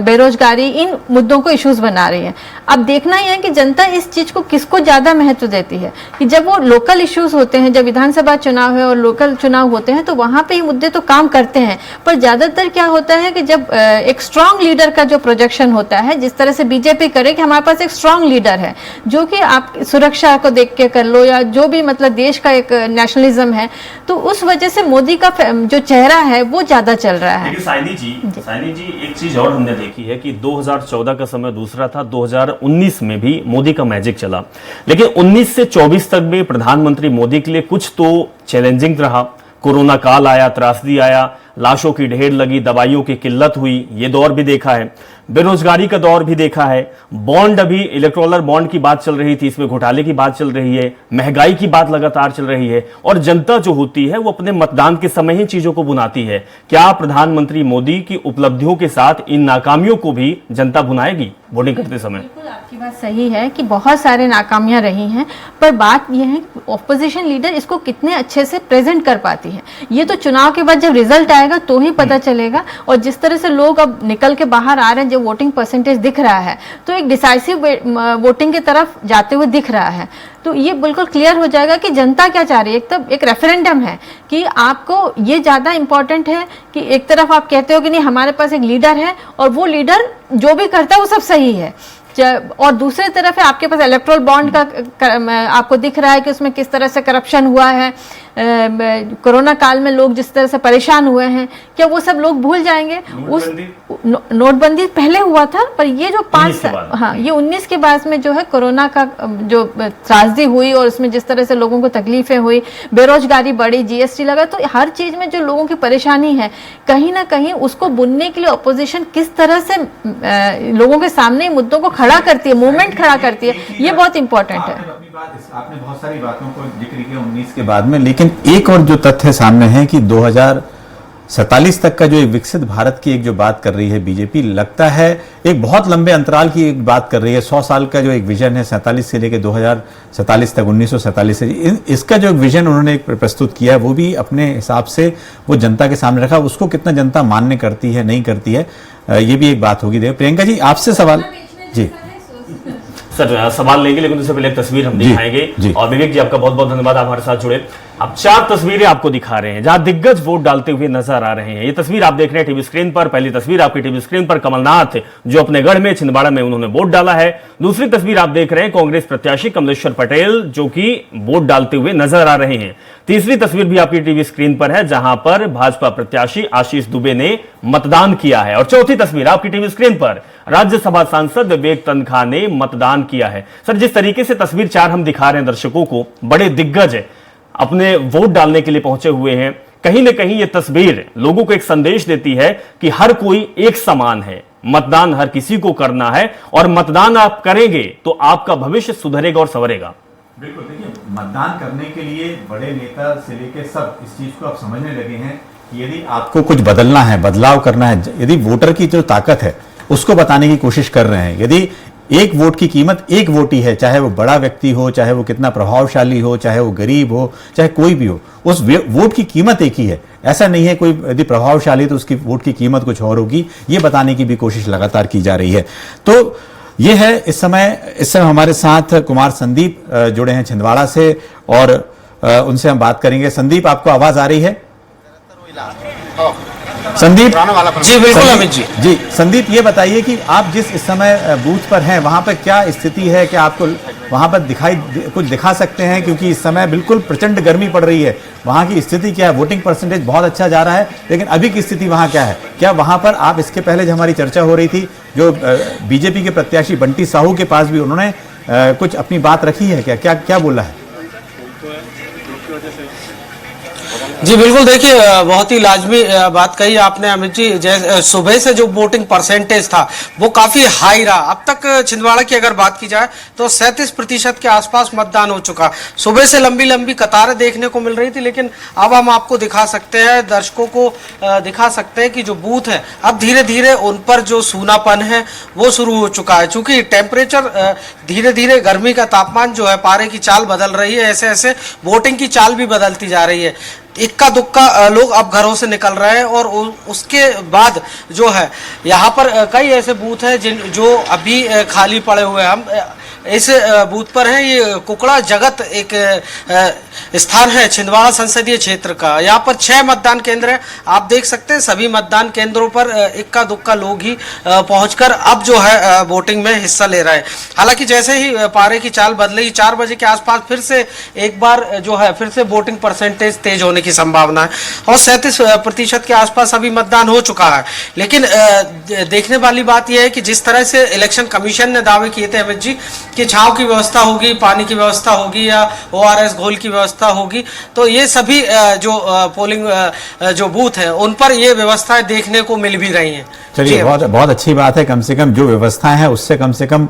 Speaker 5: बेरोजगारी, इन मुद्दों को इश्यूज बना रही है। अब देखना ही है कि जनता इस चीज को किसको ज्यादा महत्व देती है कि जब वो लोकल इश्यूज होते हैं, जब विधानसभा चुनाव है और लोकल चुनाव होते हैं तो वहां पे ये मुद्दे तो काम करते हैं, पर ज्यादातर क्या होता है कि जब एक स्ट्रांग लीडर का जो प्रोजेक्शन होता है, जिस तरह से बीजेपी करे कि हमारे पास एक स्ट्रांग लीडर है जो कि आप सुरक्षा को देख के कर लो या जो भी मतलब देश का एक नेशनलिज्म है, तो उस वजह से मोदी का जो चेहरा है वो ज्यादा चल रहा है।
Speaker 1: साइनी जी एक चीज और हमने देखी है कि 2014 का समय दूसरा था, 2019 में भी मोदी का मैजिक चला, लेकिन 19 से 24 तक में प्रधानमंत्री मोदी के लिए कुछ तो चैलेंजिंग रहा। कोरोना काल आया, त्रासदी आया, लाशों की ढेर लगी, दवाइयों की किल्लत हुई, ये दौर भी देखा है, बेरोजगारी का दौर भी देखा है, बॉन्ड, अभी इलेक्टोरल बॉन्ड की बात चल रही थी, इसमें घोटाले की बात चल रही है, महंगाई की बात लगातार चल रही है, और जनता जो होती है वो अपने मतदान के समय ही चीजों को बुनाती है। क्या प्रधानमंत्री मोदी की उपलब्धियों के साथ इन नाकामियों को भी जनता भुनाएगी वोटिंग करते समय?
Speaker 5: बिल्कुल आपकी बात सही है कि बहुत सारे नाकामियां रही हैं, पर बात यह है कि ऑपोजिशन लीडर इसको कितने अच्छे से प्रेजेंट कर पाती है। ये तो चुनाव के बाद जब रिजल्ट आएगा तो ही पता चलेगा। और जिस तरह से लोग अब निकल के बाहर आ रहे हैं, जो वोटिंग परसेंटेज दिख रहा है, तो एक डिसाइसिव वोटिंग की तरफ जाते हुए दिख रहा है। तो ये बिल्कुल क्लियर हो जाएगा कि जनता क्या चाह रही है। एक रेफरेंडम है कि आपको ये ज्यादा इंपॉर्टेंट है कि एक तरफ आप कहते हो कि नहीं हमारे पास एक लीडर है और वो लीडर जो भी करता है वो सब सही है, और दूसरी तरफ है आपके पास इलेक्टोरल बॉन्ड का आपको दिख रहा है कि उसमें किस तरह से करप्शन हुआ है। कोरोना काल में लोग जिस तरह से परेशान हुए हैं, क्या वो सब लोग भूल जाएंगे? नोटबंदी पहले हुआ था, पर ये जो 19 के बाद में जो है कोरोना का जो त्रासदी हुई और उसमें जिस तरह से लोगों को तकलीफें हुई, बेरोजगारी बढ़ी, जीएसटी लगा, तो हर चीज में जो लोगों की परेशानी है कहीं ना कहीं उसको बुनने के लिए अपोजिशन किस तरह से लोगों के सामने मुद्दों को खड़ा करती है, मूवमेंट खड़ा करती है, ये बहुत इंपॉर्टेंट है।
Speaker 2: आपने बहुत सारी बातों को जिक्र किया 19 के बाद में, लेकिन एक और जो तथ्य सामने है कि 2047 तक का जो एक विकसित भारत की एक जो बात कर रही है बीजेपी, लगता है एक बहुत लंबे अंतराल की एक बात कर रही है। 100 साल का जो एक विजन है 47 से लेकर 2047 तक, 1947 से, इसका जो विजन उन्होंने प्रस्तुत किया है वो भी अपने हिसाब से वो जनता के सामने रखा। उसको कितना जनता मान्य करती है, नहीं करती है, ये भी एक बात होगी। प्रियंका जी आपसे सवाल। जी
Speaker 1: सर, सवाल लेंगे, लेकिन उससे पहले एक तस्वीर हम दिखाएंगे। और विवेक जी आपका बहुत बहुत धन्यवाद, आप हमारे साथ जुड़े। अब 4 तस्वीरें आपको दिखा रहे हैं जहां दिग्गज वोट डालते हुए नजर आ रहे हैं। ये तस्वीर आप देख रहे हैं टीवी स्क्रीन पर। पहली तस्वीर आपकी टीवी स्क्रीन पर कमलनाथ जो अपने गढ़ में छिंदवाड़ा में उन्होंने वोट डाला है। दूसरी तस्वीर आप देख रहे हैं कांग्रेस प्रत्याशी कमलेश्वर पटेल जो कि वोट डालते हुए नजर आ रहे हैं। तीसरी तस्वीर भी आपकी टीवी स्क्रीन पर है जहां पर भाजपा प्रत्याशी आशीष दुबे ने मतदान किया है। और चौथी तस्वीर आपकी टीवी स्क्रीन पर राज्यसभा सांसद विवेक तन्खा ने मतदान किया है। सर, जिस तरीके से तस्वीर 4 हम दिखा रहे हैं दर्शकों को, बड़े दिग्गज अपने वोट डालने के लिए पहुंचे हुए हैं, कहीं ना कहीं ये तस्वीर लोगों को एक संदेश देती है कि हर कोई एक समान है, मतदान हर किसी को करना है और मतदान आप करेंगे तो आपका भविष्य सुधरेगा और संवरेगा।
Speaker 2: बिल्कुल, देखिए मतदान करने के लिए बड़े नेता से लेकर सब इस चीज को आप समझने लगे हैं कि यदि आपको कुछ बदलना है, बदलाव करना है, यदि वोटर की जो ताकत है उसको बताने की कोशिश कर रहे हैं। यदि एक वोट की कीमत एक वोट ही है, चाहे वो बड़ा व्यक्ति हो, चाहे वो कितना प्रभावशाली हो, चाहे वो गरीब हो, चाहे कोई भी हो, उस वोट की कीमत एक ही है। ऐसा नहीं है कोई यदि प्रभावशाली तो उसकी वोट की कीमत कुछ और होगी, ये बताने की भी कोशिश लगातार की जा रही है। तो ये है इस समय हमारे साथ कुमार संदीप जुड़े हैं छिंदवाड़ा से और उनसे हम बात करेंगे। संदीप, आपको आवाज आ रही है? संदीप
Speaker 7: जी बिल्कुल अमित जी।
Speaker 2: जी संदीप, ये बताइए कि आप जिस इस समय बूथ पर हैं वहां पर क्या स्थिति है, क्या आपको वहां पर कुछ दिखा सकते हैं? क्योंकि इस समय बिल्कुल प्रचंड गर्मी पड़ रही है, वहां की स्थिति क्या है? वोटिंग परसेंटेज बहुत अच्छा जा रहा है, लेकिन अभी की स्थिति वहां क्या है? क्या वहां पर आप, इसके पहले जो हमारी चर्चा हो रही थी, जो बीजेपी के प्रत्याशी बंटी साहू के पास भी उन्होंने कुछ अपनी बात रखी है, क्या क्या बोला है?
Speaker 7: जी बिल्कुल, देखिए बहुत ही लाजमी बात कही आपने अमित जी। सुबह से जो वोटिंग परसेंटेज था वो काफी हाई रहा। अब तक छिंदवाड़ा की अगर बात की जाए तो 37% के आसपास मतदान हो चुका। सुबह से लंबी लंबी कतारें देखने को मिल रही थी, लेकिन अब हम आपको दिखा सकते हैं, दर्शकों को दिखा सकते हैं कि जो बूथ है अब धीरे धीरे उन पर जो सूनापन है वो शुरू हो चुका है। चूंकि टेम्परेचर धीरे धीरे, गर्मी का तापमान जो है, पारे की चाल बदल रही है, ऐसे ऐसे वोटिंग की चाल भी बदलती जा रही है। इक्का दुक्का लोग अब घरों से निकल रहे हैं और उसके बाद जो है यहाँ पर कई ऐसे बूथ हैं जो अभी खाली पड़े हुए हैं। हम इस बूथ पर हैं। ये कुकड़ा जगत एक स्थान है छिंदवाड़ा संसदीय क्षेत्र का। यहाँ पर 6 मतदान केंद्र हैं। आप देख सकते हैं सभी मतदान केंद्रों पर इक्का दुक्का लोग ही पहुंचकर अब जो है वोटिंग में हिस्सा ले रहे हैं। हालांकि जैसे ही पारे की चाल बदलेगी 4 बजे के आसपास फिर से एक बार जो है फिर से वोटिंग परसेंटेज तेज होने की संभावना है और 37% के आसपास अभी मतदान हो चुका है। लेकिन देखने वाली बात यह है कि जिस तरह से इलेक्शन कमीशन ने दावे किए थे अमित जी कि छांव की व्यवस्था होगी, पानी की व्यवस्था होगी या ORS घोल की व्यवस्था होगी, तो ये सभी जो पोलिंग जो बूथ है उन पर ये व्यवस्थाएं देखने को मिल भी रही हैं।
Speaker 2: चलिए, बहुत अच्छी बात है। कम से कम जो व्यवस्थाएं हैं उससे कम से कम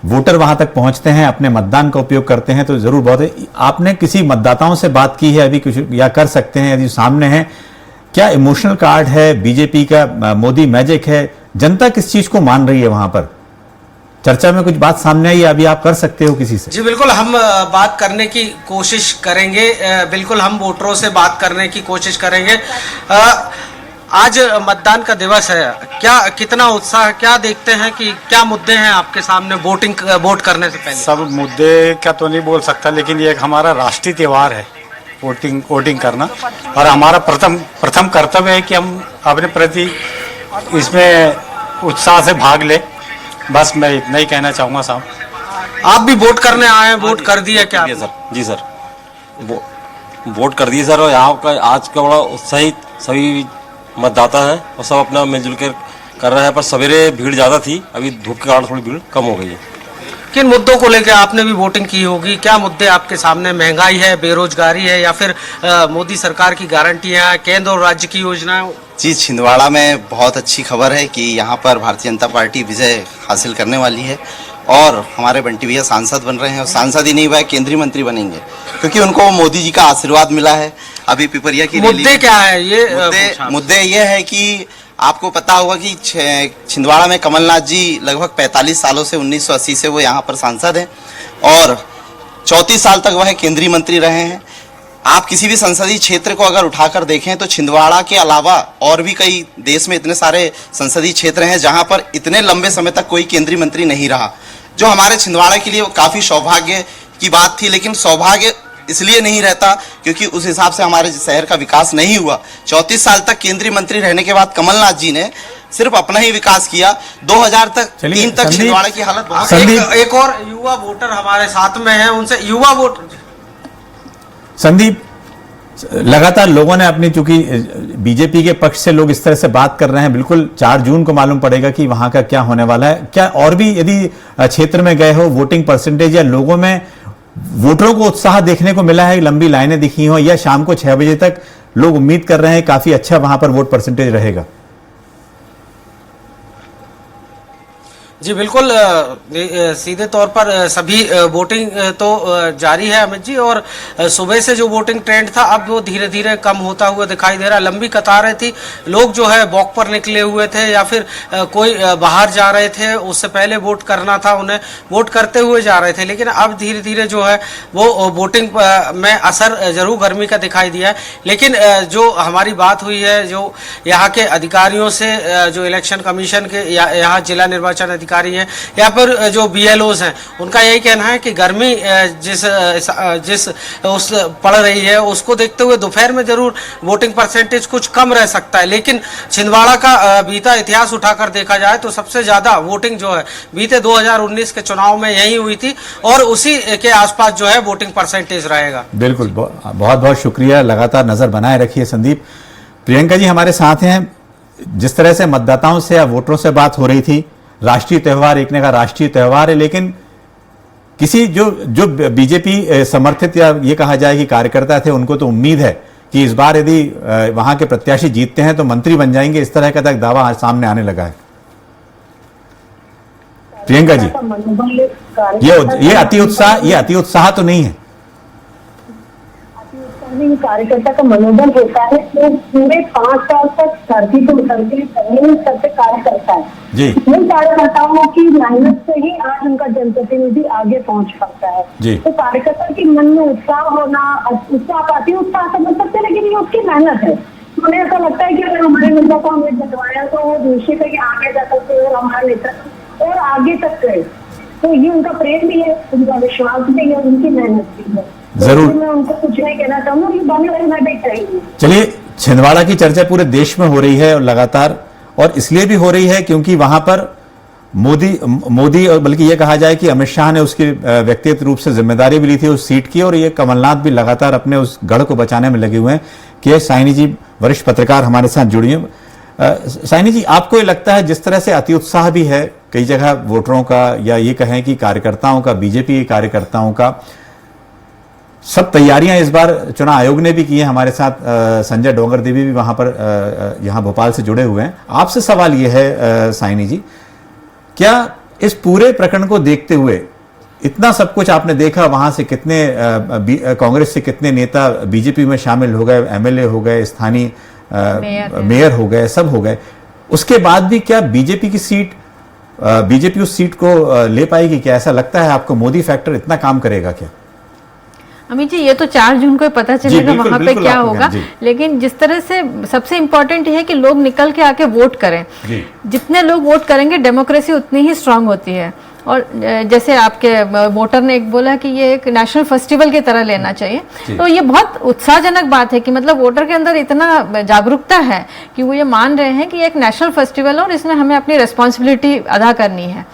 Speaker 2: वोटर वहां तक पहुंचते हैं, अपने मतदान का उपयोग करते हैं, तो जरूर बहुत है। आपने किसी मतदाताओं से बात की है अभी कुछ, या कर सकते हैं यदि सामने है? क्या इमोशनल कार्ड है बीजेपी का, मोदी मैजिक है? जनता किस चीज को मान रही है वहां पर? चर्चा में कुछ बात सामने आई, अभी आप कर सकते हो किसी से?
Speaker 7: जी बिल्कुल, हम बात करने की कोशिश करेंगे। बिल्कुल हम वोटरों से बात करने की कोशिश करेंगे। आज मतदान का दिवस है, क्या कितना उत्साह, क्या देखते हैं कि क्या मुद्दे हैं आपके सामने वोट करने से पहले?
Speaker 8: सब मुद्दे क्या तो नहीं बोल सकता, लेकिन ये एक हमारा राष्ट्रीय त्यौहार है वोटिंग करना, और हमारा प्रथम कर्तव्य है कि हम अपने प्रति इसमें उत्साह से भाग ले। बस मैं इतना ही कहना चाहूँगा साहब।
Speaker 7: आप भी वोट करने आए हैं, वोट कर दिया क्या?
Speaker 9: सर जी सर, वोट कर दिए सर, और यहाँ का आज का बड़ा उत्साहित सभी मतदाता हैं और सब अपना मिलजुल कर रहे हैं। पर सवेरे भीड़ ज़्यादा थी, अभी धूप के कारण थोड़ी भीड़ कम हो गई है।
Speaker 7: किन मुद्दों को लेकर आपने भी वोटिंग की होगी? क्या मुद्दे आपके सामने? महंगाई है, बेरोजगारी है, या फिर मोदी सरकार की गारंटियां, केंद्र और राज्य की योजनाएं?
Speaker 10: जी, छिंदवाड़ा में बहुत अच्छी खबर है कि यहाँ पर भारतीय जनता पार्टी विजय हासिल करने वाली है और हमारे बंटी भैया सांसद बन रहे हैं, और सांसद ही नहीं हुआ, केंद्रीय मंत्री बनेंगे, क्योंकि उनको मोदी जी का आशीर्वाद मिला है। अभी पिपरिया की
Speaker 7: मुद्दे क्या है ये?
Speaker 10: मुद्दे ये है कि आपको पता होगा कि छिंदवाड़ा में कमलनाथ जी लगभग 45 सालों से 1980 से वो यहाँ पर सांसद हैं और 34 साल तक वह केंद्रीय मंत्री रहे हैं। आप किसी भी संसदीय क्षेत्र को अगर उठाकर देखें तो छिंदवाड़ा के अलावा और भी कई देश में इतने सारे संसदीय क्षेत्र हैं जहां पर इतने लंबे समय तक कोई केंद्रीय मंत्री नहीं रहा, जो हमारे छिंदवाड़ा के लिए काफ़ी सौभाग्य की बात थी। लेकिन सौभाग्य इसलिए नहीं रहता क्योंकि उस हिसाब से हमारे शहर का विकास नहीं हुआ। 34 साल तक केंद्रीय मंत्री रहने के बाद कमलनाथ जी ने सिर्फ अपना ही विकास किया। 2003 तक छिंदवाड़ा की हालत बहुत।
Speaker 7: एक और युवा वोटर हमारे साथ में है, उनसे युवा वोटर।
Speaker 2: संदीप, लगातार लोगों ने अपनी, चूंकि बीजेपी के पक्ष से लोग इस तरह से बात कर रहे हैं, बिल्कुल 4 जून को मालूम पड़ेगा कि वहां का क्या होने वाला है। क्या और भी यदि क्षेत्र में गए हो, वोटिंग परसेंटेज या लोगों में वोटरों को उत्साह देखने को मिला है, लंबी लाइनें दिखी हो, या शाम को 6 बजे तक लोग उम्मीद कर रहे हैं काफी अच्छा वहां पर वोट परसेंटेज रहेगा।
Speaker 7: जी बिल्कुल, सीधे तौर पर सभी वोटिंग तो जारी है अमित जी, और सुबह से जो वोटिंग ट्रेंड था अब वो धीरे धीरे कम होता हुआ दिखाई दे रहा है। लंबी कतारें थी, लोग जो है वॉक पर निकले हुए थे या फिर कोई बाहर जा रहे थे, उससे पहले वोट करना था उन्हें, वोट करते हुए जा रहे थे। लेकिन अब धीरे धीरे जो है वो वोटिंग में असर जरूर गर्मी का दिखाई दिया है। लेकिन जो हमारी बात हुई है जो यहाँ के अधिकारियों से, जो इलेक्शन कमीशन के यहाँ जिला निर्वाचन अधिकारी हैं या फिर जो बीएलओज हैं, उनका यही कहना है कि गर्मी जिस उस पड़ रही है उसको देखते हुए दोपहर में जरूर वोटिंग परसेंटेज कुछ कम रह सकता है। लेकिन छिंदवाड़ा का बीता इतिहास उठाकर देखा जाए तो सबसे ज्यादा वोटिंग जो है बीते 2019 के चुनाव में यही हुई थी और उसी के आसपास जो है वोटिंग परसेंटेज रहेगा।
Speaker 2: बिल्कुल, बहुत बहुत शुक्रिया, लगातार नजर बनाए रखिए संदीप। प्रियंका जी हमारे साथ हैं। जिस तरह से मतदाताओं से या वोटरों से बात हो रही थी, राष्ट्रीय त्यौहार, एक ने कहा राष्ट्रीय त्यौहार है, लेकिन किसी जो बीजेपी समर्थित या ये कहा जाए कि कार्यकर्ता थे, उनको तो उम्मीद है कि इस बार यदि वहां के प्रत्याशी जीतते हैं तो मंत्री बन जाएंगे, इस तरह का तक दावा आज सामने आने लगा है। प्रियंका जी, ये अति उत्साह तो नहीं है?
Speaker 6: कार्यकर्ता का मनोबल होता है तो पूरे 5 साल तक धरती को उतर के जमीन स्तर पे कार्य करता है जी। उन कार्यकर्ताओं की मेहनत से ही आज उनका जनप्रतिनिधि आगे पहुंच पाता है जी। तो कार्यकर्ता के मन में उत्साह होना, उत्साह आती है, उत्साह समझ सकते हैं, लेकिन ये उसकी मेहनत है। मुझे ऐसा लगता है कि अगर हमारे नेता को हमने जितवाया तो वो निश्चित है कि आगे जा सकते और हमारा नेता और आगे तक गए। तो ये उनका प्रेम भी है, उनका विश्वास भी है, उनकी मेहनत भी है।
Speaker 2: जरूर,
Speaker 6: मैं उनको कुछ नहीं कहना चाहूंगा, ये बने रहना भी चाहिए।
Speaker 2: चलिए, छिंदवाड़ा की चर्चा पूरे देश में हो रही है और लगातार, और इसलिए भी हो रही है क्योंकि वहां पर मोदी और बल्कि ये कहा जाए कि अमित शाह ने उसकी व्यक्तिगत रूप से जिम्मेदारी भी ली थी उस सीट की, और ये कमलनाथ भी लगातार अपने उस गढ़ को बचाने में लगे हुए हैं। के साइनी जी, वरिष्ठ पत्रकार, हमारे साथ जुड़ी हैं। साइनी जी, आपको ये लगता है जिस तरह से अति उत्साह भी है कई जगह वोटरों का, या ये कहें कि कार्यकर्ताओं का, बीजेपी के कार्यकर्ताओं का, सब तैयारियां इस बार चुनाव आयोग ने भी की है। हमारे साथ संजय डोंगर देवी भी वहां पर यहां भोपाल से जुड़े हुए हैं। आपसे सवाल यह है साइनी जी, क्या इस पूरे प्रकरण को देखते हुए, इतना सब कुछ आपने देखा, वहां से कितने कांग्रेस से कितने नेता बीजेपी में शामिल हो गए, एमएलए हो गए, स्थानीय मेयर हो गए, सब हो गए, उसके बाद भी क्या बीजेपी उस सीट को ले पाएगी? क्या ऐसा लगता है आपको मोदी फैक्टर इतना काम करेगा क्या?
Speaker 5: अमित जी, ये तो 4 जून को पता चलेगा वहां पे क्या होगा, लेकिन जिस तरह से सबसे इम्पोर्टेंट है कि लोग निकल के आके वोट करें। जितने लोग वोट करेंगे डेमोक्रेसी उतनी ही स्ट्रांग होती है। और जैसे आपके वोटर ने एक बोला कि ये एक नेशनल फेस्टिवल की तरह लेना चाहिए, तो ये बहुत उत्साहजनक बात है कि मतलब वोटर के अंदर इतना जागरूकता है कि वो ये मान रहे हैं कि एक नेशनल फेस्टिवल है और इसमें हमें अपनी रिस्पॉन्सिबिलिटी अदा करनी है।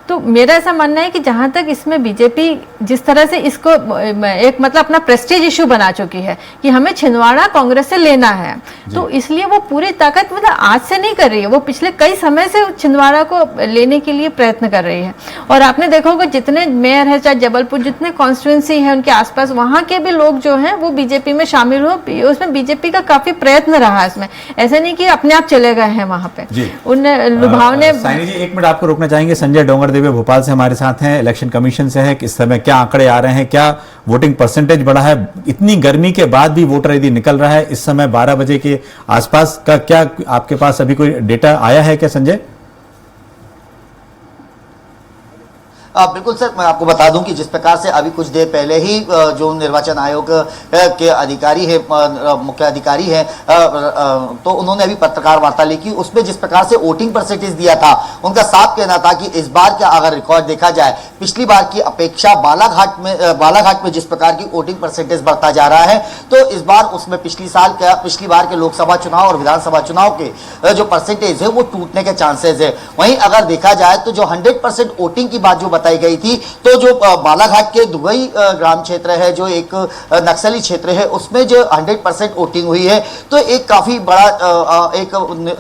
Speaker 5: तो मेरा ऐसा मानना है कि जहां तक इसमें बीजेपी जिस तरह से इसको एक मतलब अपना प्रेस्टीज इशू बना चुकी है कि हमें छिंदवाड़ा कांग्रेस से लेना है, तो इसलिए वो पूरी ताकत मतलब आज से नहीं कर रही है, वो पिछले कई समय से छिंदवाड़ा को लेने के लिए प्रयत्न कर रही है। और आपने देखा होगा जितने मेयर है, चाहे जबलपुर, जितने कॉन्स्टिट्यूंसी है उनके आसपास, वहां के भी लोग जो हैं वो बीजेपी में शामिल हो, उसमें बीजेपी का काफी प्रयत्न रहा है। इसमें ऐसा नहीं कि अपने आप चले गए हैं वहां पे, उन लुभावने।
Speaker 2: साइनी जी, 1 मिनट आपको रोकना चाहेंगे। संजय डोंगर भोपाल से हमारे साथ हैं, इलेक्शन कमीशन से है। किस समय क्या आंकड़े आ रहे हैं, क्या वोटिंग परसेंटेज बढ़ा है? इतनी गर्मी के बाद भी वोटर यदि निकल रहा है इस समय 12 बजे के आसपास का, क्या आपके पास अभी कोई डेटा आया है क्या संजय?
Speaker 11: बिल्कुल सर, मैं आपको बता दूं कि जिस प्रकार से अभी कुछ देर पहले ही जो निर्वाचन आयोग के अधिकारी है, मुख्य अधिकारी है, तो उन्होंने अभी पत्रकार वार्ता ली कि उसमें जिस प्रकार से वोटिंग परसेंटेज दिया था, उनका साफ कहना था कि इस बार का अगर रिकॉर्ड देखा जाए, पिछली बार की अपेक्षा बालाघाट में जिस प्रकार की वोटिंग परसेंटेज बढ़ता जा रहा है, तो इस बार उसमें पिछली बार के लोकसभा चुनाव और विधानसभा चुनाव के जो परसेंटेज है वो टूटने के चांसेस है। वहीं अगर देखा जाए तो जो 100% वोटिंग की बात जो बताई गई थी। तो जो बालाघाट के दुबई ग्राम क्षेत्र है, जो एक नक्सली क्षेत्र है, उसमें जो 100% वोटिंग हुई है। तो एक काफी बड़ा एक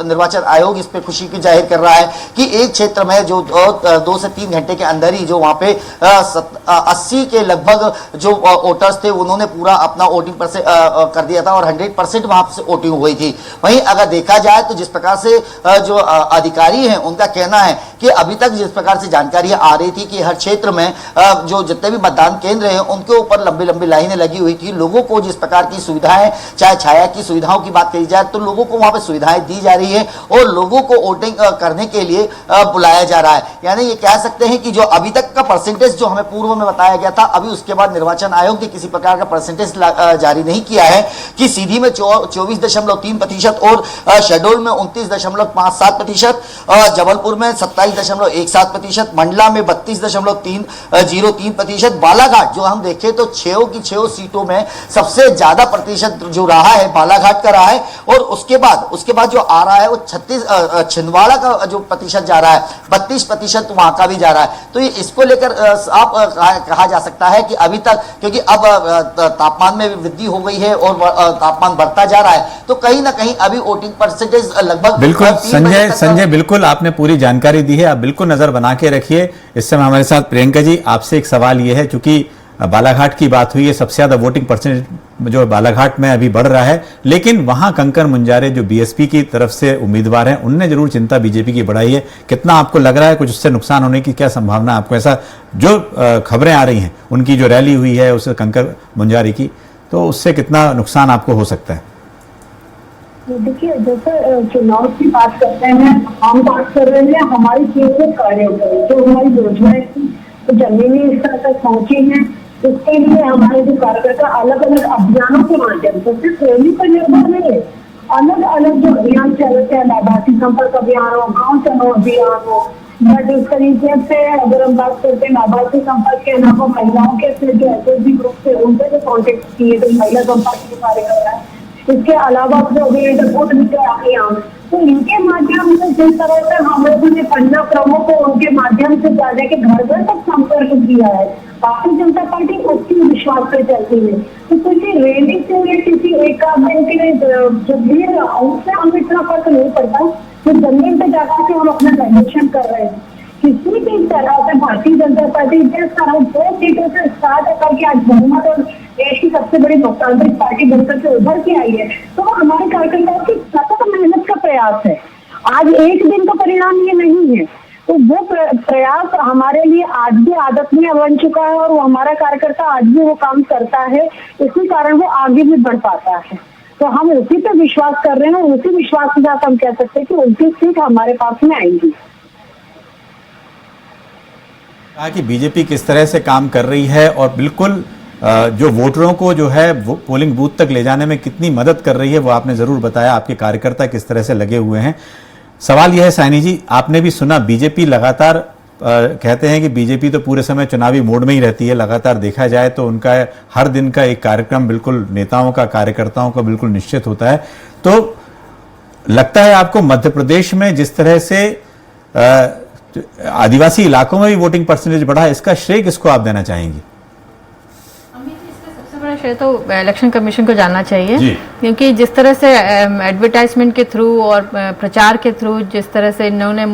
Speaker 11: निर्वाचन आयोग इस पे खुशी की जाहिर कर रहा है कि एक क्षेत्र में जो 2 से 3 घंटे के अंदर ही जो वहां पे 80 के लगभग जो वोटर्स थे उन्होंने पूरा अपना वोटिंग कर दिया था और 100% वहां से वोटिंग हुई थी। वहीं अगर देखा जाए तो जिस प्रकार से जो अधिकारी हैं उनका कहना है कि अभी तक जिस प्रकार से जानकारी आ रही थी कि हर क्षेत्र में जो जितने भी मतदान केंद्र हैं उनके ऊपर लंबी लंबी लाइनें लगी हुई थी। लोगों को जिस प्रकार की सुविधाएं, चाहे छाया की सुविधाओं की बात करी जाए तो लोगों को वहां पर सुविधाएं दी जा रही है और लोगों को वोटिंग करने के लिए बुलाया जा रहा है। यानी ये कह सकते हैं कि जो अभी तक का परसेंटेज जो हमें पूर्व में बताया गया था, अभी उसके बाद निर्वाचन आयोग ने किसी प्रकार का परसेंटेज जारी नहीं किया है कि सीधी में 24.3% और शेड्यूल में 29.57%, जबलपुर में 27.17%, मंडला में 32.303%, बालाघाट जो हम देखें तो 6 की 6 सीटों में सबसे ज्यादा प्रतिशत जो रहा है बालाघाट का रहा है। और उसके बाद जो आ रहा है वो छिंदवाड़ा का जो प्रतिशत जा रहा है 32% वहां का भी जा रहा है। तो ये इसको लेकर आप कहा जा सकता है कि अभी तक, क्योंकि अब तापमान में वृद्धि हो गई है और तापमान बढ़ता जा रहा है, तो कहीं ना कहीं अभी वोटिंग परसेंटेज लगभग
Speaker 2: बिल्कुल संजय बिल्कुल आपने पूरी जानकारी दी है। आप बिल्कुल नजर बना के रखिए। इस समय हमारे साथ प्रियंका जी, आपसे एक सवाल ये है, चूंकि बालाघाट की बात हुई है, सबसे ज्यादा वोटिंग परसेंटेज जो बालाघाट में अभी बढ़ रहा है, लेकिन वहां कंकर मुंजारे जो बीएसपी की तरफ से उम्मीदवार हैं उनने जरूर चिंता बीजेपी की बढ़ाई है। कितना आपको लग रहा है कुछ उससे नुकसान होने की क्या संभावना है आपको? ऐसा जो खबरें आ रही हैं, उनकी जो रैली हुई है उस कंकर मुंजारी की, तो उससे कितना नुकसान आपको हो सकता है?
Speaker 6: देखिए, जैसे चुनाव की बात करते हैं, हम बात कर रहे हैं हमारी केंद्रीय कार्यों पर, जो हमारी योजनाएं थी तो जमीनी स्तर तक पहुंची हैं। इसके लिए हमारे जो कार्यकर्ता अलग अलग अभियानों के माध्यम से सिर्फ रैली पर निर्भर नहीं है, अलग अलग जो अभियान चलते हैं, लाभार्थी संपर्क अभियान हो, गाँव चलो अभियान हो, या जिस तरीके से अगर हम बात करते हैं लाभार्थी संपर्क के अलावा महिलाओं के जो एसएसजी ग्रुप से उनसे जो कॉन्टेक्ट किए तो महिला संपर्क के कार्यकर्ता है। इसके अलावा जो अभी रिपोर्ट निकले अभियान, तो इनके माध्यम से जिस तरह से हम लोगों ने पन्ना प्रमुख को उनके माध्यम से जाने के घर घर तक संपर्क किया है, भारतीय जनता पार्टी उसकी विश्वास पे चलती है। तो किसी रैली से या किसी एक आध दिन के लिए जो भीड़ उससे हमें इतना फर्क नहीं पड़ता कि जमीन पे जाकर के हम अपना वैल्यूएशन कर रहे हैं। किसी भी तरह से भारतीय जनता पार्टी जिस तरह 2 सीटों से स्टार्ट करके आज बहुमत और देश की सबसे बड़ी लोकतांत्रिक पार्टी बनकर के उभर के आई है, तो हमारे कार्यकर्ताओं की सतत मेहनत का प्रयास है। आज एक दिन का परिणाम ये नहीं है, तो वो प्रयास हमारे लिए आज भी आदत में बन चुका है और वो हमारा कार्यकर्ता आज भी वो काम करता है, इसी कारण वो आगे भी बढ़ पाता है। तो हम उसी पे विश्वास कर रहे हैं, उसी विश्वास के साथ हम कह सकते हैं कि उनकी सीट हमारे पास में आएंगी।
Speaker 2: कहा कि बीजेपी किस तरह से काम कर रही है और बिल्कुल जो वोटरों को जो है वो पोलिंग बूथ तक ले जाने में कितनी मदद कर रही है वो आपने जरूर बताया। आपके कार्यकर्ता किस तरह से लगे हुए हैं। सवाल यह है साइनी जी, आपने भी सुना बीजेपी लगातार कहते हैं कि बीजेपी तो पूरे समय चुनावी मोड में ही रहती है। लगातार देखा जाए तो उनका हर दिन का एक कार्यक्रम बिल्कुल नेताओं का, कार्यकर्ताओं का बिल्कुल निश्चित होता है। तो लगता है आपको मध्य प्रदेश में जिस तरह से आदिवासी इलाकों में भी वोटिंग परसेंटेज बढ़ा है, इसका श्रेय किसको आप देना चाहेंगी?
Speaker 5: सबसे बड़ा श्रेय तो इलेक्शन कमीशन को जाना चाहिए, क्योंकि जिस तरह से एडवर्टाइजमेंट के थ्रू और प्रचार के थ्रू जिस तरह से इन्होंने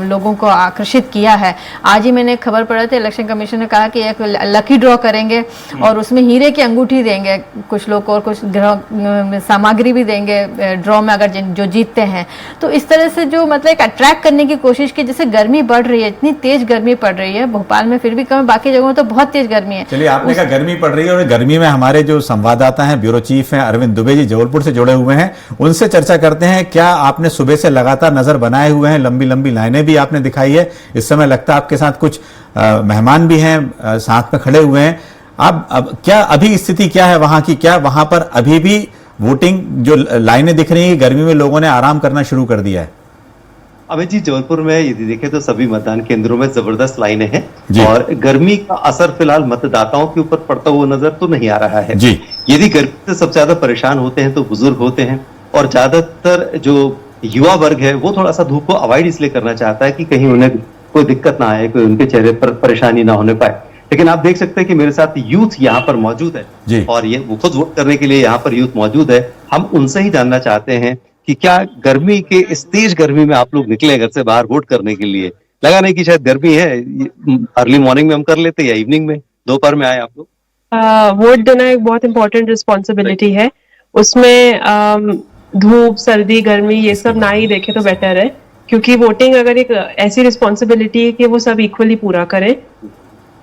Speaker 5: लोगों को आकर्षित किया है। आज ही मैंने खबर पढ़ा थी, इलेक्शन कमीशन ने कहा कि एक लकी ड्रॉ करेंगे और उसमें हीरे की अंगूठी देंगे कुछ लोग और कुछ सामग्री भी देंगे ड्रॉ में अगर जो जीतते हैं। तो इस तरह से जो मतलब एक अट्रैक्ट करने की कोशिश की। जैसे गर्मी बढ़ रही है, इतनी तेज गर्मी पड़ रही है, भोपाल में फिर भी कम, बाकी जगहों तो बहुत तेज गर्मी है।
Speaker 2: चलिए, आपने कहा गर्मी पड़ रही है और गर्मी में हमारे जो संवाददाता हैं, ब्यूरो चीफ हैं अरविंद दुबे जी, जबलपुर से जुड़े हुए हैं, उनसे चर्चा करते हैं। क्या आपने सुबह से लगातार नजर बनाए हुए हैं, लंबी लंबी लाइनें भी आपने दिखाई है, इस समय लगता है आपके साथ कुछ मेहमान भी हैं साथ में खड़े हुए हैं। अब क्या अभी स्थिति क्या है वहां की? क्या वहां पर अभी भी वोटिंग जो लाइनें दिख रही है, गर्मी में लोगों ने आराम करना शुरू कर दिया है?
Speaker 12: अमित जी, जबलपुर में यदि देखें तो सभी मतदान केंद्रों में जबरदस्त लाइनें हैं और गर्मी का असर फिलहाल मतदाताओं के ऊपर पड़ता हुआ नजर तो नहीं आ रहा है जी। यदि गर्मी से सबसे ज्यादा परेशान होते हैं तो बुजुर्ग होते हैं और ज्यादातर जो युवा वर्ग है वो थोड़ा सा धूप को अवॉइड इसलिए करना चाहता है कि कहीं उन्हें कोई दिक्कत ना आए, कोई उनके चेहरे पर परेशानी ना होने पाए। लेकिन आप देख सकते हैं कि मेरे साथ यूथ यहाँ पर मौजूद है और ये वो खुद वोट करने के लिए यहाँ पर यूथ मौजूद है। हम उनसे ही जानना चाहते हैं कि क्या गर्मी के इस तेज गर्मी में आप लोग निकले घर से बाहर वोट करने के लिए? लगा नहीं कि शायद गर्मी है, अर्ली मॉर्निंग में हम कर लेते या इवनिंग में, दोपहर में आए आप लोग?
Speaker 13: वोट देना एक बहुत इंपॉर्टेंट रिस्पॉन्सिबिलिटी है। उसमें धूप, सर्दी, गर्मी ये सब ना ही देखे तो बेटर है, क्योंकि वोटिंग अगर एक ऐसी रिस्पॉन्सिबिलिटी है कि वो सब इक्वली पूरा करें,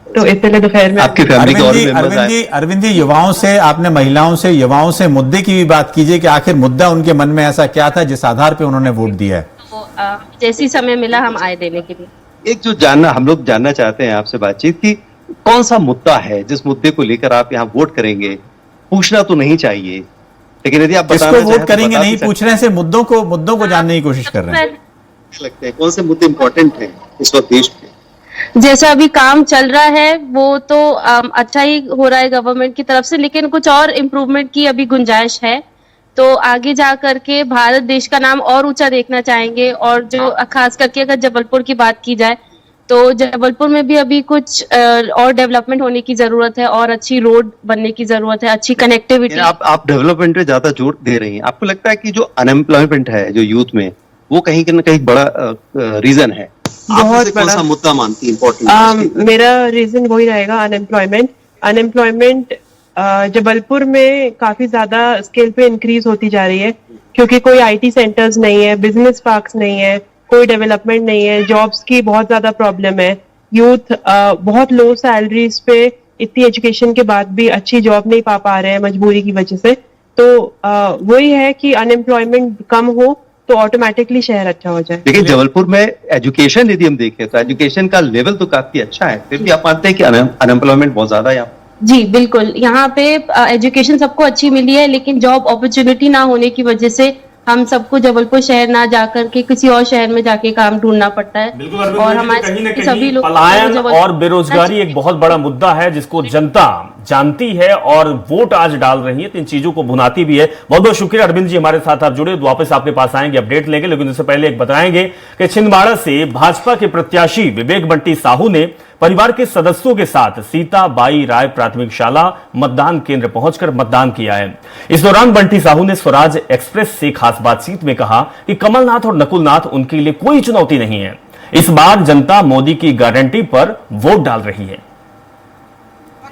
Speaker 13: तो इसलिए दोपहर में
Speaker 12: आपकी फैमिली के और भी मेंबर्स आए।
Speaker 2: अरविंद जी, युवाओं से, आपने महिलाओं से, युवाओं से मुद्दे की भी बात कीजिए कि आखिर मुद्दा उनके मन में ऐसा क्या था जिस आधार पे उन्होंने वोट दिया है?
Speaker 14: जैसी समय मिला हम आए देने के लिए।
Speaker 12: एक जो हम लोग जानना चाहते हैं आपसे बातचीत की कौन सा मुद्दा है जिस मुद्दे को लेकर आप यहाँ वोट करेंगे? पूछना तो नहीं चाहिए, लेकिन यदि आप
Speaker 2: किसको वोट करेंगे नहीं पूछ रहे हैं, मुद्दों को जानने की कोशिश कर रहे हैं।
Speaker 12: लगता है कौन से मुद्दे इंपॉर्टेंट हैं इस वक्त देश में?
Speaker 14: जैसा अभी काम चल रहा है वो तो अच्छा ही हो रहा है गवर्नमेंट की तरफ से, लेकिन कुछ और इम्प्रूवमेंट की अभी गुंजाइश है। तो आगे जा करके भारत देश का नाम और ऊंचा देखना चाहेंगे। और जो खास करके अगर जबलपुर की बात की जाए तो जबलपुर में भी अभी कुछ और डेवलपमेंट होने की जरूरत है और अच्छी रोड बनने की जरूरत है, अच्छी कनेक्टिविटी।
Speaker 12: आप डेवलपमेंट पे ज्यादा जोर दे रही हैं। आपको लगता है कि जो अनएम्प्लॉयमेंट है जो यूथ में, वो कहीं ना कहीं बड़ा रीजन है?
Speaker 13: बहुत
Speaker 12: कौन सा मुद्दा मानती है इम्पोर्टेंट?
Speaker 13: मेरा रीजन वही रहेगा, अनएम्प्लॉयमेंट जबलपुर में काफी ज्यादा स्केल पे इंक्रीज होती जा रही है, क्योंकि कोई आईटी सेंटर्स नहीं है, बिजनेस पार्क्स नहीं है, कोई डेवलपमेंट नहीं है, जॉब्स की बहुत ज्यादा प्रॉब्लम है। यूथ बहुत लो सैलरीज पे इतनी एजुकेशन के बाद भी अच्छी जॉब नहीं पा रहे हैं मजबूरी की वजह से। तो वही है कि अनएम्प्लॉयमेंट कम हो तो ऑटोमेटिकली शहर अच्छा हो जाए।
Speaker 12: लेकिन जबलपुर में एजुकेशन यदि हम देखें तो एजुकेशन का लेवल तो काफी अच्छा है, फिर भी आप मानते हैं कि अनएम्प्लॉयमेंट बहुत ज्यादा है यहाँ?
Speaker 14: जी बिल्कुल, यहाँ पे एजुकेशन सबको अच्छी मिली है, लेकिन जॉब अपॉर्चुनिटी ना होने की वजह से हम सबको जबलपुर शहर ना जाकर के किसी और शहर में जाके काम ढूंढना पड़ता है। और हमारे
Speaker 1: कहीं न
Speaker 14: सभी
Speaker 1: कहीं
Speaker 14: लोग
Speaker 1: पलायन और बेरोजगारी एक बहुत बड़ा मुद्दा है जिसको जनता जानती है और वोट आज डाल रही है, तो इन चीजों को भुनाती भी है। बहुत बहुत शुक्रिया अरविंद जी, हमारे साथ आप जुड़े। वापस आपके पास आएंगे, अपडेट लेंगे, लेकिन उससे पहले एक बताएंगे कि छिंदवाड़ा से भाजपा के प्रत्याशी विवेक बंटी साहू ने परिवार के सदस्यों के साथ सीताबाई राय प्राथमिक शाला मतदान केंद्र पहुंचकर मतदान किया है। इस दौरान बंटी साहू ने स्वराज एक्सप्रेस से खास बातचीत में कहा कि कमलनाथ और नकुलनाथ उनके लिए कोई चुनौती नहीं है। इस बार जनता मोदी की गारंटी पर वोट डाल रही है।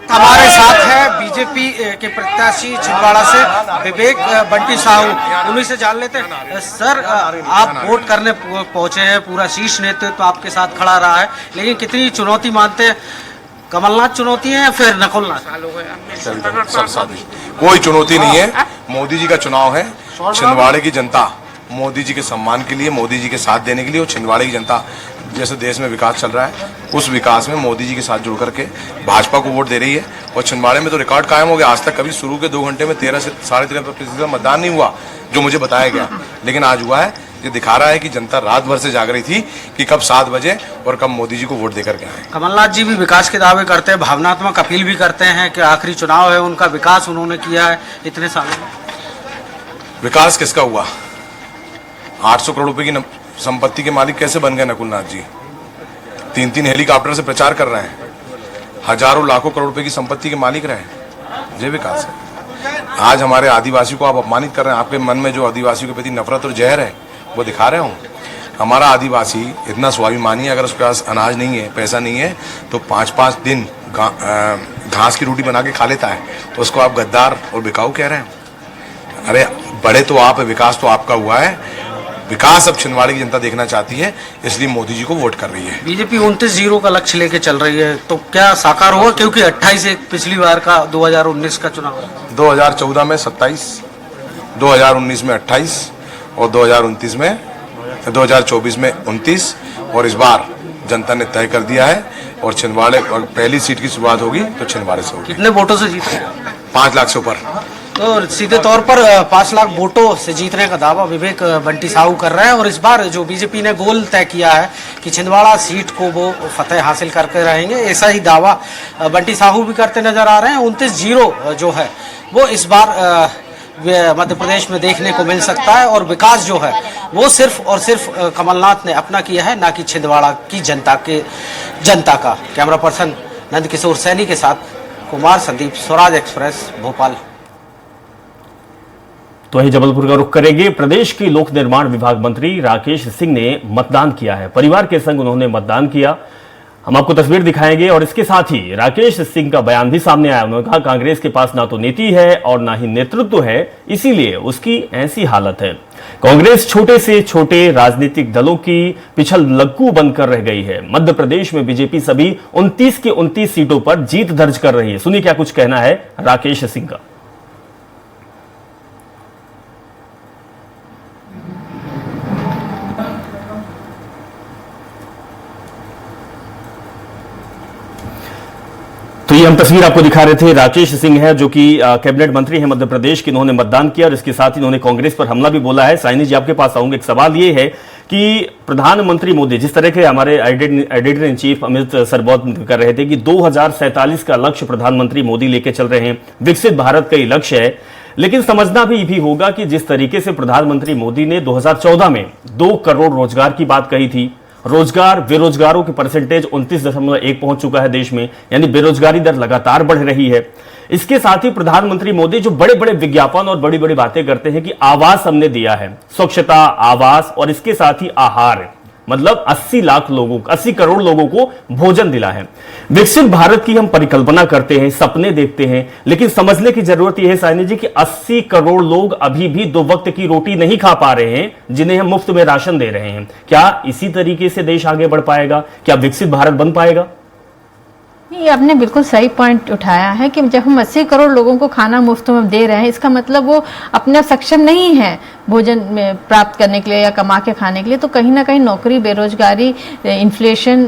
Speaker 7: हमारे साथ है बीजेपी के प्रत्याशी छिंदवाड़ा से विवेक बंटी साहू, उन्हीं से जान लेते हैं। सर, आप वोट करने पहुंचे हैं, पूरा शीर्ष नेतृत्व तो आपके साथ खड़ा रहा है, लेकिन कितनी चुनौती मानते हैं? कमलनाथ चुनौती है या फिर नकुलनाथ?
Speaker 15: सब साथी, कोई चुनौती नहीं है। मोदी जी का चुनाव है। छिंदवाड़े की जनता मोदी जी के सम्मान के लिए, मोदी जी के साथ देने के लिए, और छिंदवाड़े की जनता जैसे देश में विकास चल रहा है उस विकास में मोदी जी के साथ जुड़ करके भाजपा को वोट दे रही है। और छिंदवाड़े में तो रिकॉर्ड कायम हो गया। आज तक कभी शुरू के 2 घंटे में 13 से 13.5% मतदान नहीं हुआ, जो मुझे बताया गया, लेकिन आज हुआ है। ये दिखा रहा है कि जनता रात भर से जाग रही थी कि कब 7 बजे और कब मोदी जी को वोट देकर के आए।
Speaker 7: कमलनाथ जी भी विकास के दावे करते हैं, भावनात्मक अपील भी करते हैं कि आखिरी चुनाव है, उनका विकास उन्होंने किया है इतने सालों में।
Speaker 15: विकास किसका हुआ? 800 करोड़ रुपए की संपत्ति के मालिक कैसे बन गए नकुलनाथ जी? 3-3 हेलीकॉप्टर से प्रचार कर रहे हैं, हजारों लाखों करोड़ रुपए की संपत्ति के मालिक रहे। ये विकास है। आज हमारे आदिवासी को आप अपमानित कर रहे हैं। आपके मन में जो आदिवासियों के प्रति नफरत और जहर है वो दिखा रहे हूँ। हमारा आदिवासी इतना स्वाभिमानी है, अगर उसके पास अनाज नहीं है, पैसा नहीं है, तो 5-5 दिन घास की रोटी बना के खा लेता है, तो उसको आप गद्दार और बिकाऊ कह रहे हैं। अरे बड़े तो आप, विकास तो आपका हुआ है। विकास अब छिंदवाड़े की जनता देखना चाहती है, इसलिए मोदी जी को वोट कर रही है।
Speaker 7: बीजेपी 29-0 का लक्ष्य लेके चल रही है, तो क्या साकार होगा? क्योंकि 28 एक पिछली बार का 2019 का चुनाव है।
Speaker 15: 2014 में 27, 2019 में 28 और 2029 में 2024 में 29, और इस बार जनता ने तय कर दिया है। और छिंदवाड़े पहली सीट की शुरुआत होगी तो छिंदवाड़े से होगी।
Speaker 7: कितने वोटों से जीते?
Speaker 15: 5 लाख से ऊपर।
Speaker 7: तो सीधे तौर पर 5 लाख वोटों से जीतने का दावा विवेक बंटी साहू कर रहे हैं। और इस बार जो बीजेपी ने गोल तय किया है कि छिंदवाड़ा सीट को वो फतेह हासिल करके रहेंगे, ऐसा ही दावा बंटी साहू भी करते नजर आ रहे हैं। 29-0 जो है वो इस बार मध्य प्रदेश में देखने को मिल सकता है, और विकास जो है वो सिर्फ और सिर्फ कमलनाथ ने अपना किया है, ना कि छिंदवाड़ा की जनता का। कैमरा पर्सन नंद किशोर सैनी के साथ कुमार संदीप, स्वराज एक्सप्रेस, भोपाल।
Speaker 1: तो वहीं जबलपुर का रुख करेंगे। प्रदेश के लोक निर्माण विभाग मंत्री राकेश सिंह ने मतदान किया है, परिवार के संग उन्होंने मतदान किया। हम आपको तस्वीर दिखाएंगे और इसके साथ ही राकेश सिंह का बयान भी सामने आया। उन्होंने कहा कांग्रेस के पास ना तो नीति है और ना ही नेतृत्व है, इसीलिए उसकी ऐसी हालत है। कांग्रेस छोटे से छोटे राजनीतिक दलों की पिछल लग्गू बनकर रह गई है। मध्य प्रदेश में बीजेपी सभी 29 की 29 सीटों पर जीत दर्ज कर रही है। सुनिए क्या कुछ कहना है राकेश सिंह का। तो ये हम तस्वीर आपको दिखा रहे थे। राकेश सिंह है जो कि कैबिनेट मंत्री हैं मध्य प्रदेश के, इन्होंने मतदान किया और इसके साथ ही इन्होंने कांग्रेस पर हमला भी बोला है। साइनी जी आपके पास आऊंगे। एक सवाल ये है कि प्रधानमंत्री मोदी जिस तरह के हमारे एडिटर इन चीफ अमित सरबौत कर रहे थे कि 2047 का लक्ष्य प्रधानमंत्री मोदी लेके चल रहे हैं, विकसित भारत का ही लक्ष्य है, लेकिन समझना भी होगा कि जिस तरीके से प्रधानमंत्री मोदी ने 2014 में 2 करोड़ रोजगार की बात कही थी, रोजगार बेरोजगारों की परसेंटेज 29.1 पहुंच चुका है देश में, यानी बेरोजगारी दर लगातार बढ़ रही है। इसके साथ ही प्रधानमंत्री मोदी जो बड़े बड़े विज्ञापन और बड़ी बड़ी बातें करते हैं कि आवास हमने दिया है, स्वच्छता, आवास और इसके साथ ही आहार, मतलब 80 करोड़ लोगों को भोजन दिला है। विकसित भारत की हम परिकल्पना करते हैं, सपने देखते हैं, लेकिन समझने की जरूरत यह है साइनी जी कि 80 करोड़ लोग अभी भी 2 वक्त की रोटी नहीं खा पा रहे हैं, जिन्हें हम मुफ्त में राशन दे रहे हैं। क्या इसी तरीके से देश आगे बढ़ पाएगा? क्या विकसित भारत बन पाएगा?
Speaker 5: ये आपने बिल्कुल सही पॉइंट उठाया है कि जब हम 80 करोड़ लोगों को खाना मुफ्त में दे रहे हैं, इसका मतलब वो अपने सक्षम नहीं है भोजन में प्राप्त करने के लिए या कमा के खाने के लिए। तो कहीं ना कहीं नौकरी, बेरोजगारी, इन्फ्लेशन,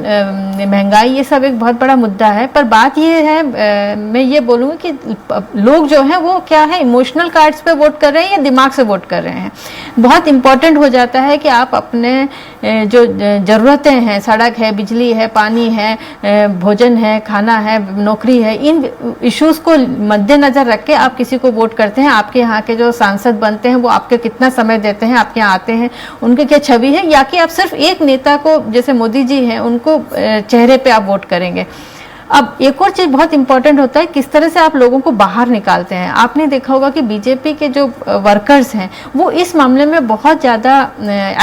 Speaker 5: महंगाई, ये सब एक बहुत बड़ा मुद्दा है। पर बात ये है, मैं ये बोलूँगी कि लोग जो हैं वो क्या है, इमोशनल कार्ड्स पे वोट कर रहे हैं या दिमाग से वोट कर रहे हैं। बहुत इंपॉर्टेंट हो जाता है कि आप अपने जो ज़रूरतें हैं, सड़क है, बिजली है, पानी है, भोजन है, खाना है, नौकरी है, इन इश्यूज को मद्देनजर रख के आप किसी को वोट करते हैं। आपके यहाँ के जो सांसद बनते हैं वो आपके कितना समय देते हैं, आपके यहाँ आते हैं, उनकी क्या छवि है, या कि आप सिर्फ एक नेता को, जैसे मोदी जी हैं, उनको चेहरे पे आप वोट करेंगे। अब एक और चीज बहुत इंपॉर्टेंट होता है, किस तरह से आप लोगों को बाहर निकालते हैं। आपने देखा होगा कि बीजेपी के जो वर्कर्स हैं वो इस मामले में बहुत ज़्यादा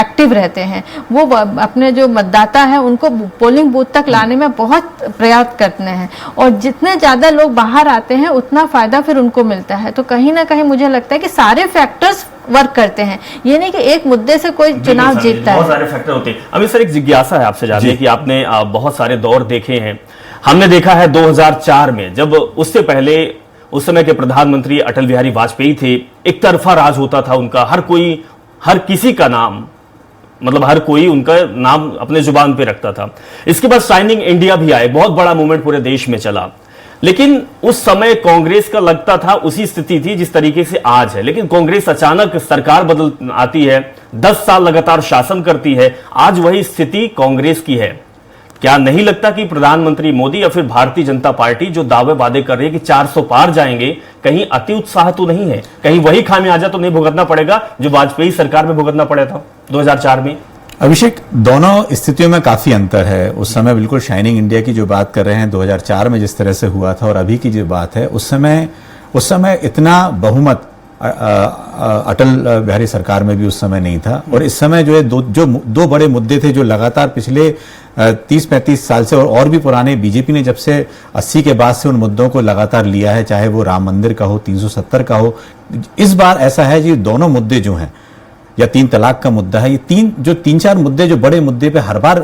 Speaker 5: एक्टिव रहते हैं। वो अपने जो मतदाता हैं उनको पोलिंग बूथ तक लाने में बहुत प्रयास करते हैं, और जितने ज़्यादा लोग बाहर आते हैं उतना फ़ायदा फिर उनको मिलता है। तो कहीं ना कहीं मुझे लगता है कि सारे फैक्टर्स वर्क करते हैं, ये नहीं कि एक मुद्दे से कोई चुनाव जीतता है।
Speaker 1: बहुत सारे फैक्टर होते हैं। अभी सर एक जिज्ञासा है आपसे जानने की, आपने बहुत सारे दौर देखे हैं। हमने देखा है 2004 में, जब उससे पहले उस समय के प्रधानमंत्री अटल बिहारी वाजपेयी थे, एक तरफा राज होता था उनका, हर किसी का नाम, मतलब हर कोई उनका नाम अपने जुबान पे रखता था। इसके बाद शाइनिंग इंडिया भी आए, बहुत बड़ा मूवमेंट पूरे देश में चला, लेकिन उस समय कांग्रेस का लगता था उसी स्थिति थी जिस तरीके से आज है। लेकिन कांग्रेस अचानक सरकार बदल आती है, 10 साल लगातार शासन करती है, आज वही स्थिति कांग्रेस की है। क्या नहीं लगता कि प्रधानमंत्री मोदी या फिर भारतीय जनता पार्टी जो दावे वादे कर रही है कि 400 पार जाएंगे, कहीं अति उत्साह तो नहीं है? कहीं वही खामियाजा तो नहीं भुगतना पड़ेगा जो वाजपेयी सरकार में भुगतना पड़ा था 2004 में?
Speaker 2: अभिषेक, दोनों स्थितियों में काफी अंतर है। उस समय बिल्कुल शाइनिंग इंडिया की जो बात कर रहे हैं 2004 में जिस तरह से हुआ था, और अभी की जो बात है, उस समय इतना बहुमत अटल बिहारी सरकार में भी उस समय नहीं था। और इस समय जो है दो बड़े मुद्दे थे जो लगातार पिछले 30-35 साल से और भी पुराने, बीजेपी ने जब से 80 के बाद से उन मुद्दों को लगातार लिया है, चाहे वो राम मंदिर का हो, 370 का हो। इस बार ऐसा है कि दोनों मुद्दे जो हैं, या 3 तलाक का मुद्दा है, ये 3-4 मुद्दे जो बड़े मुद्दे पे हर बार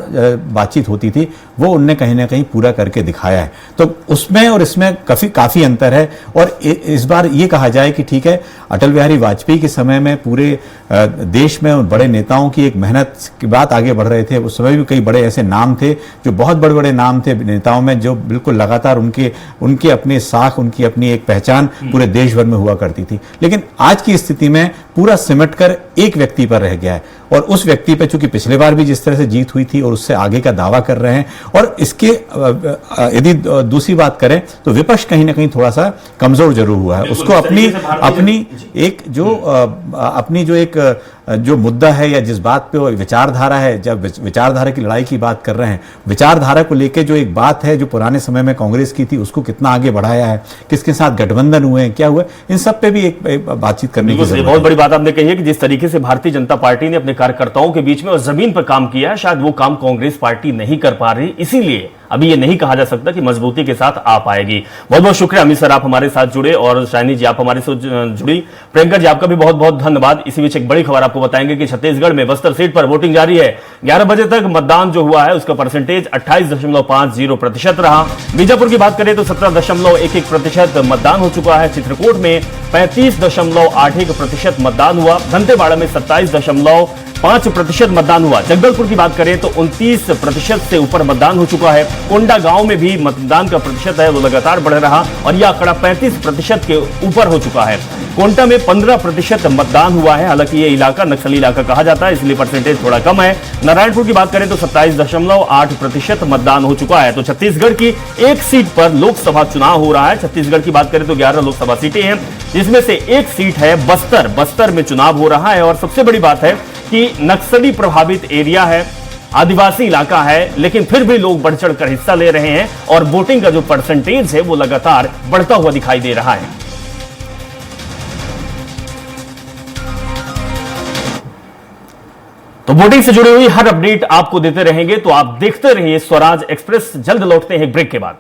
Speaker 2: बातचीत होती थी, वो उनने कहीं ना कहीं पूरा करके दिखाया है। तो उसमें और इसमें काफी अंतर है। और इस बार ये कहा जाए कि ठीक है, अटल बिहारी वाजपेयी के समय में पूरे देश में बड़े नेताओं की एक मेहनत की बात आगे बढ़ रहे थे। उस समय भी कई बड़े ऐसे नाम थे जो बहुत बड़े नाम थे नेताओं में, जो बिल्कुल लगातार उनके अपने साख, उनकी अपनी एक पहचान पूरे देश भर में हुआ करती थी। लेकिन आज की स्थिति में पूरा सिमट कर एक व्यक्ति पर रह गया है, और उस व्यक्ति पे चूंकि पिछले बार भी जिस तरह से जीत हुई थी और उससे आगे का दावा कर रहे हैं। और इसके यदि दूसरी बात करें तो विपक्ष कहीं ना कहीं थोड़ा सा कमजोर जरूर हुआ है। उसको अपनी जो मुद्दा है या जिस बात पे वो विचारधारा है, जब विचारधारा की लड़ाई की बात कर रहे हैं, विचारधारा को लेके जो एक बात है जो पुराने समय में कांग्रेस की थी उसको कितना आगे बढ़ाया है, किसके साथ गठबंधन हुए हैं, क्या हुए, इन सब पे भी एक बातचीत करने की जरूरत है।
Speaker 1: बहुत बड़ी बात आपने कही है कि जिस तरीके से भारतीय जनता पार्टी ने अपने कार्यकर्ताओं के बीच में और जमीन पर काम किया है, शायद वो काम कांग्रेस पार्टी नहीं कर पा रही, इसीलिए अभी ये नहीं कहा जा सकता कि मजबूती के साथ आ पाएगी। बहुत बहुत शुक्रिया अमित सर, आप हमारे साथ जुड़े, और शाइनी जी आप हमारे साथ जुड़ी। प्रियंका जी आपका भी बहुत बहुत धन्यवाद। इसी बीच एक बड़ी खबर आपको बताएंगे कि छत्तीसगढ़ में बस्तर सीट पर वोटिंग जारी है। 11 बजे तक मतदान जो हुआ है उसका परसेंटेज 28.50% रहा। बीजापुर की बात करें तो 17.11% मतदान हो चुका है। चित्रकूट में 35.81% मतदान हुआ। दंतेवाड़ा में 27.5% मतदान हुआ। जगदलपुर की बात करें तो 29% से ऊपर मतदान हो चुका है। कोंडा गांव में भी मतदान का प्रतिशत है वो लगातार बढ़ रहा और यह आंकड़ा 35% के ऊपर हो चुका है। कोंटा में 15% मतदान हुआ है। हालांकि ये इलाका नक्सली इलाका कहा जाता है, इसलिए परसेंटेज थोड़ा कम है। नारायणपुर की बात करें तो 27.8% मतदान हो चुका है। तो छत्तीसगढ़ की एक सीट पर लोकसभा चुनाव हो रहा है। छत्तीसगढ़ की बात करें तो 11 लोकसभा सीटें हैं, जिसमें से एक सीट है बस्तर। बस्तर में चुनाव हो रहा है और सबसे बड़ी बात है कि नक्सली प्रभावित एरिया है, आदिवासी इलाका है, लेकिन फिर भी लोग बढ़ चढ़ कर हिस्सा ले रहे हैं और वोटिंग का जो परसेंटेज है वो लगातार बढ़ता हुआ दिखाई दे रहा है। तो वोटिंग से जुड़ी हुई हर अपडेट आपको देते रहेंगे, तो आप देखते रहिए स्वराज एक्सप्रेस। जल्द लौटते हैं ब्रेक के बाद।